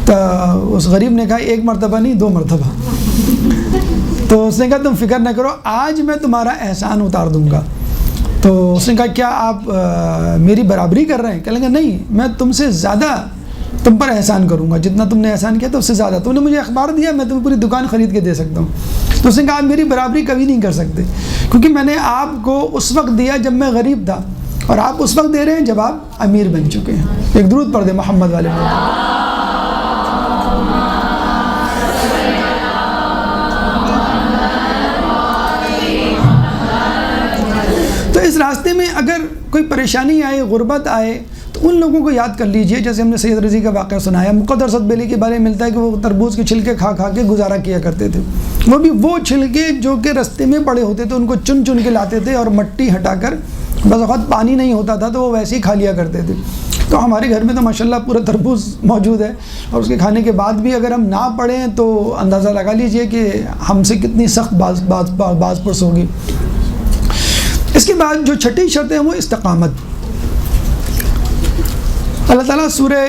تو اس غریب نے کہا 1 مرتبہ نہیں 2 مرتبہ. تو اس نے کہا تم فکر نہ کرو، آج میں تمہارا احسان اتار دوں گا. تو اس نے کہا کیا آپ میری برابری کر رہے ہیں؟ کہنے لگا نہیں، میں تم سے زیادہ تم پر احسان کروں گا، جتنا تم نے احسان کیا تو اس سے زیادہ. تم نے مجھے اخبار دیا، میں تمہیں پوری دکان خرید کے دے سکتا ہوں. تو اس نے کہا آپ میری برابری کبھی نہیں کر سکتے، کیونکہ میں نے آپ کو اس وقت دیا جب میں غریب تھا، اور آپ اس وقت دے رہے ہیں جب آپ امیر بن چکے ہیں. ایک درود پڑھ دیں محمد والے میں. تو اس راستے میں اگر کوئی پریشانی آئے، غربت آئے، تو ان لوگوں کو یاد کر لیجئے. جیسے ہم نے سید رضی کا واقعہ سنایا، مقدر صد بیلی کے بارے میں ملتا ہے کہ وہ تربوز کے چھلکے کھا کھا کے گزارا کیا کرتے تھے. وہ بھی وہ چھلکے جو کہ رستے میں پڑے ہوتے تھے ان کو چن چن کے لاتے تھے، اور مٹی ہٹا کر، بس وقت پانی نہیں ہوتا تھا تو وہ ویسے ہی کھا لیا کرتے تھے. تو ہمارے گھر میں تو ماشاءاللہ پورا تربوز موجود ہے، اور اس کے کھانے کے بعد بھی اگر ہم نہ پڑھیں تو اندازہ لگا لیجئے کہ ہم سے کتنی سخت باز پرس ہوگی. اس کے بعد جو چھٹی شرط ہے وہ استقامت. اللہ تعالیٰ سورہ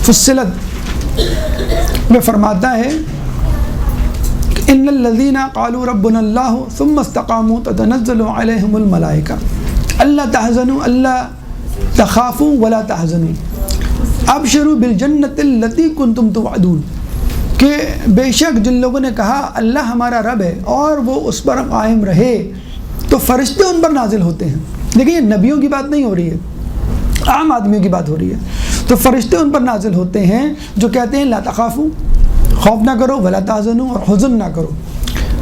فصلت میں فرماتا ہے کہ ان الذین قالوا ربنا اللہ ثم استقاموا تتنزل علیہم الملائکہ الا تحزنوا الا تخافوا ولا تحزنوا ابشروا بالجنۃ التي کنتم توعدون. کہ بے شک جن لوگوں نے کہا اللہ ہمارا رب ہے اور وہ اس پر قائم رہے تو فرشتے ان پر نازل ہوتے ہیں. دیکھیں یہ نبیوں کی بات نہیں ہو رہی ہے، عام آدمیوں کی بات ہو رہی ہے. تو فرشتے ان پر نازل ہوتے ہیں جو کہتے ہیں لا تخافوا، خوف نہ کرو، ولا تحزنوا، اور حزن نہ کرو.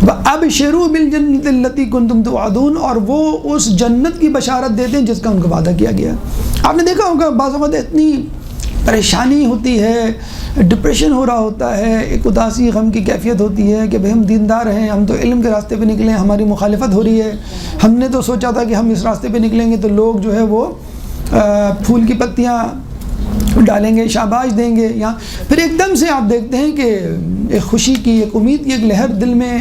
وابشروا بالجنۃ التي کنتم توعدون، اور وہ اس جنت کی بشارت دیتے ہیں جس کا ان کو وعدہ کیا گیا. آپ نے دیکھا ہوگا بعض اوقات اتنی پریشانی ہوتی ہے، ڈپریشن ہو رہا ہوتا ہے، ایک اداسی غم کی کیفیت ہوتی ہے کہ بھئی ہم دیندار ہیں، ہم تو علم کے راستے پہ نکلے ہیں، ہماری مخالفت ہو رہی ہے، ہم نے تو سوچا تھا کہ ہم اس راستے پہ نکلیں گے تو لوگ جو ہے وہ پھول کی پتیاں ڈالیں گے، شاباش دیں گے. یہاں پھر ایک دم سے آپ دیکھتے ہیں کہ ایک خوشی کی، ایک امید کی ایک لہر دل میں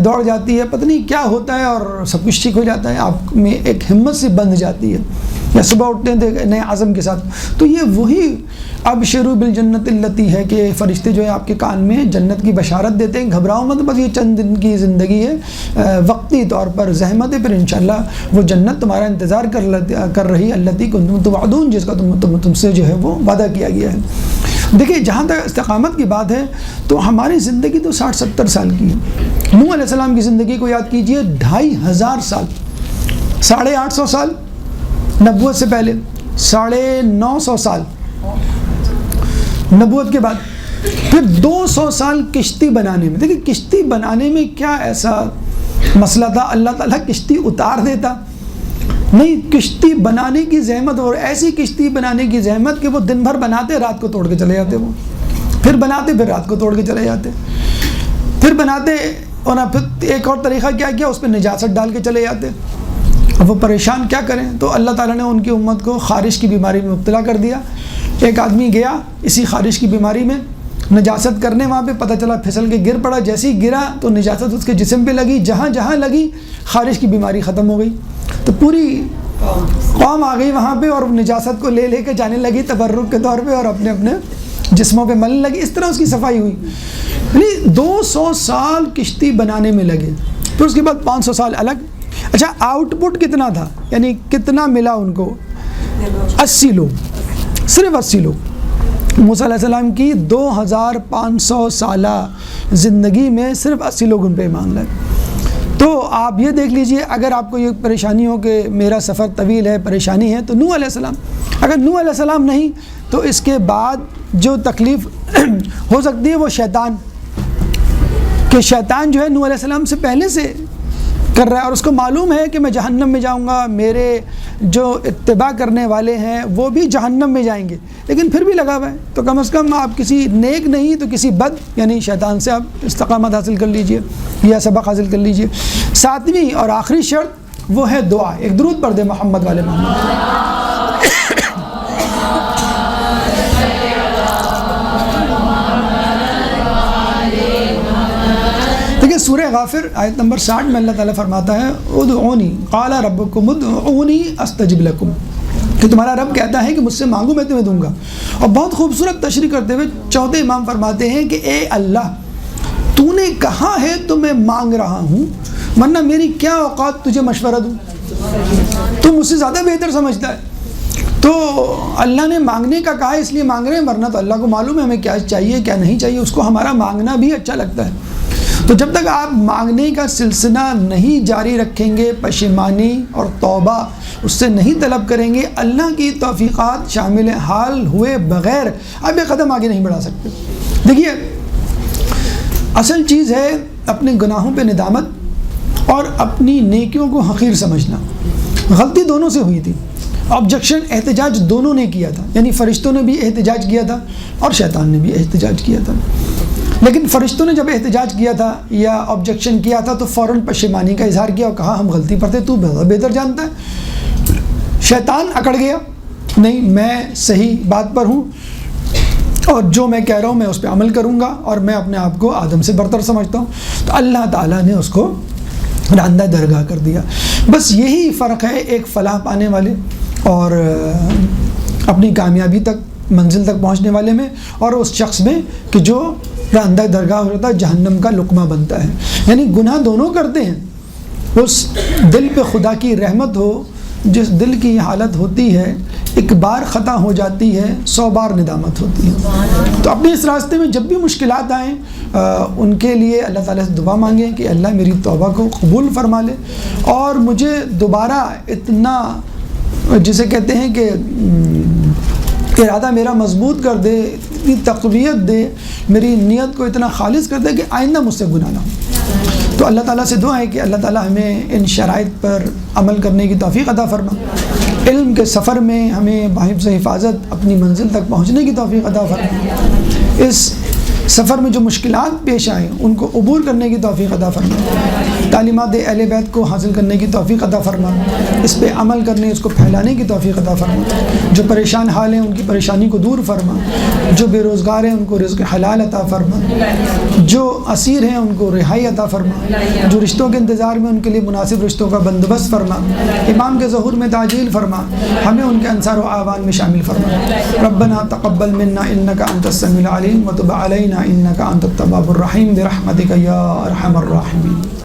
دوڑ جاتی ہے، پتہ نہیں کیا ہوتا ہے اور سب کچھ ٹھیک ہو جاتا ہے، آپ میں ایک ہمت سی بندھ جاتی ہے، یا صبح اٹھتے ہیں تو نئے عزم کے ساتھ. تو یہ وہی ابشروا بالجنت التی ہے کہ فرشتے جو ہے آپ کے کان میں جنت کی بشارت دیتے ہیں، گھبراؤ مت، بس یہ چند دن کی زندگی ہے، وقتی طور پر زحمت ہے، پھر انشاءاللہ وہ جنت تمہارا انتظار کر رہی ہے، التی کنتم توعدون، جس کا تم سے جو ہے وہ وعدہ کیا گیا ہے. دیکھیں جہاں تک استقامت کی بات ہے تو ہماری زندگی تو 60-70 سال کی ہے. نوح علیہ السلام کی زندگی کو یاد کیجئے، 2500 سال، 850 سال نبوت سے پہلے، 950 سال نبوت کے بعد، پھر 200 سال کشتی بنانے میں. دیکھیں کشتی بنانے میں کیا ایسا مسئلہ تھا، اللہ تعالیٰ کشتی اتار دیتا؟ نہیں، کشتی بنانے کی زحمت، اور ایسی کشتی بنانے کی زحمت کہ وہ دن بھر بناتے، رات کو توڑ کے چلے جاتے، وہ پھر بناتے، پھر رات کو توڑ کے چلے جاتے، پھر بناتے، اور پھر ایک اور طریقہ کیا اس پہ نجاست ڈال کے چلے جاتے. اب وہ پریشان کیا کریں، تو اللہ تعالیٰ نے ان کی امت کو خارش کی بیماری میں مبتلا کر دیا. ایک آدمی گیا اسی خارش کی بیماری میں نجاست کرنے، وہاں پہ پتہ چلا پھسل کے گر پڑا، جیسے ہی گرا تو نجاست اس کے جسم پہ لگی، جہاں جہاں لگی خارش کی بیماری ختم ہو گئی. تو پوری قوم آ گئی وہاں پہ اور نجاست کو لے کے جانے لگی تبرک کے طور پہ، اور اپنے اپنے جسموں پہ ملنے لگی. اس طرح اس کی صفائی ہوئی. یعنی 200 سال کشتی بنانے میں لگے، پھر اس کے بعد 500 سال الگ. اچھا آؤٹ پٹ کتنا تھا، یعنی کتنا ملا ان کو؟ 80 لوگ، صرف 80 لوگ. موسیٰ علیہ السلام کی 2500 سالہ زندگی میں صرف 80 لوگ ان پہ ایمان لائے. تو آپ یہ دیکھ لیجئے، اگر آپ کو یہ پریشانی ہو کہ میرا سفر طویل ہے، پریشانی ہے، تو نوح علیہ السلام، اگر نوح علیہ السلام نہیں تو اس کے بعد جو تکلیف ہو سکتی ہے وہ شیطان، کہ شیطان جو ہے نوح علیہ السلام سے پہلے سے کر رہا ہے، اور اس کو معلوم ہے کہ میں جہنم میں جاؤں گا، میرے جو اتباع کرنے والے ہیں وہ بھی جہنم میں جائیں گے، لیکن پھر بھی لگا ہوا ہے. تو کم از کم آپ کسی نیک نہیں تو کسی بد، یعنی شیطان سے آپ استقامت حاصل کر لیجئے یا سبق حاصل کر لیجئے. 7ویں اور آخری شرط وہ ہے دعا. ایک درود پڑھ دے محمد والے محمد. سورہ غافر آیت نمبر 60 میں اللہ تعالیٰ فرماتا ہے ادعونی قال ربکم ادعونی استجب لکم، کہ تمہارا رب کہتا ہے کہ مجھ سے مانگو میں تمہیں دوں گا. اور بہت خوبصورت تشریح کرتے ہوئے چوتھے امام فرماتے ہیں کہ اے اللہ تو نے کہا ہے تو میں مانگ رہا ہوں، ورنہ میری کیا اوقات تجھے مشورہ دوں، تو مجھ سے زیادہ بہتر سمجھتا ہے. تو اللہ نے مانگنے کا کہا اس لیے مانگ رہے ہیں، ورنہ تو اللہ کو معلوم ہے ہمیں کیا چاہیے کیا نہیں چاہیے، اس کو ہمارا مانگنا بھی اچھا لگتا ہے. تو جب تک آپ مانگنے کا سلسلہ نہیں جاری رکھیں گے، پشیمانی اور توبہ اس سے نہیں طلب کریں گے، اللہ کی توفیقات شامل حال ہوئے بغیر آپ ایک قدم آگے نہیں بڑھا سکتے. دیکھیے اصل چیز ہے اپنے گناہوں پہ ندامت اور اپنی نیکیوں کو حقیر سمجھنا. غلطی دونوں سے ہوئی تھی، آبجیکشن احتجاج دونوں نے کیا تھا، یعنی فرشتوں نے بھی احتجاج کیا تھا اور شیطان نے بھی احتجاج کیا تھا. لیکن فرشتوں نے جب احتجاج کیا تھا یا آبجیکشن کیا تھا تو فوراً پشیمانی کا اظہار کیا اور کہا ہم غلطی پر تھے، تو بہتر جانتا ہے. شیطان اکڑ گیا، نہیں میں صحیح بات پر ہوں اور جو میں کہہ رہا ہوں میں اس پہ عمل کروں گا اور میں اپنے آپ کو آدم سے برتر سمجھتا ہوں. تو اللہ تعالیٰ نے اس کو راندہ درگاہ کر دیا. بس یہی فرق ہے ایک فلاح پانے والے اور اپنی کامیابی تک منزل تک پہنچنے والے میں اور اس شخص میں کہ جو راندہ درگاہ ہو جاتا ہے، جہنم کا لقمہ بنتا ہے. یعنی گناہ دونوں کرتے ہیں، اس دل پہ خدا کی رحمت ہو جس دل کی حالت ہوتی ہے ایک بار خطا ہو جاتی ہے 100 بار ندامت ہوتی ہے. تو اپنے اس راستے میں جب بھی مشکلات آئیں ان کے لیے اللہ تعالیٰ سے دعا مانگیں کہ اللہ میری توبہ کو قبول فرما لے اور مجھے دوبارہ اتنا جسے کہتے ہیں کہ ارادہ میرا مضبوط کر دے، اتنی تقویت دے، میری نیت کو اتنا خالص کر دے کہ آئندہ مجھ سے گناہ نہ ہو. تو اللہ تعالیٰ سے دعا ہے کہ اللہ تعالیٰ ہمیں ان شرائط پر عمل کرنے کی توفیق عطا فرما، علم کے سفر میں ہمیں بحفظ حفاظت اپنی منزل تک پہنچنے کی توفیق عطا فرما، اس سفر میں جو مشکلات پیش آئیں ان کو عبور کرنے کی توفیق عطا فرما، تعلیمات اہل بیت کو حاصل کرنے کی توفیق عطا فرما، اس پہ عمل کرنے، اس کو پھیلانے کی توفیق عطا فرما، جو پریشان حال ہیں ان کی پریشانی کو دور فرما، جو بے روزگار ہیں ان کو رزق حلال عطا فرما، جو اسیر ہیں ان کو رہائی عطا فرما، جو رشتوں کے انتظار میں ان کے لیے مناسب رشتوں کا بندوبست فرما، امام کے ظہور میں تعجیل فرما، ہمیں ان کے انصار و اعوان میں شامل فرما۔ ربنا تقبل منا انک انت السمیع العلیم وتب علینا انک انت التواب الرحیم برحمتک یا ارحم الراحمین۔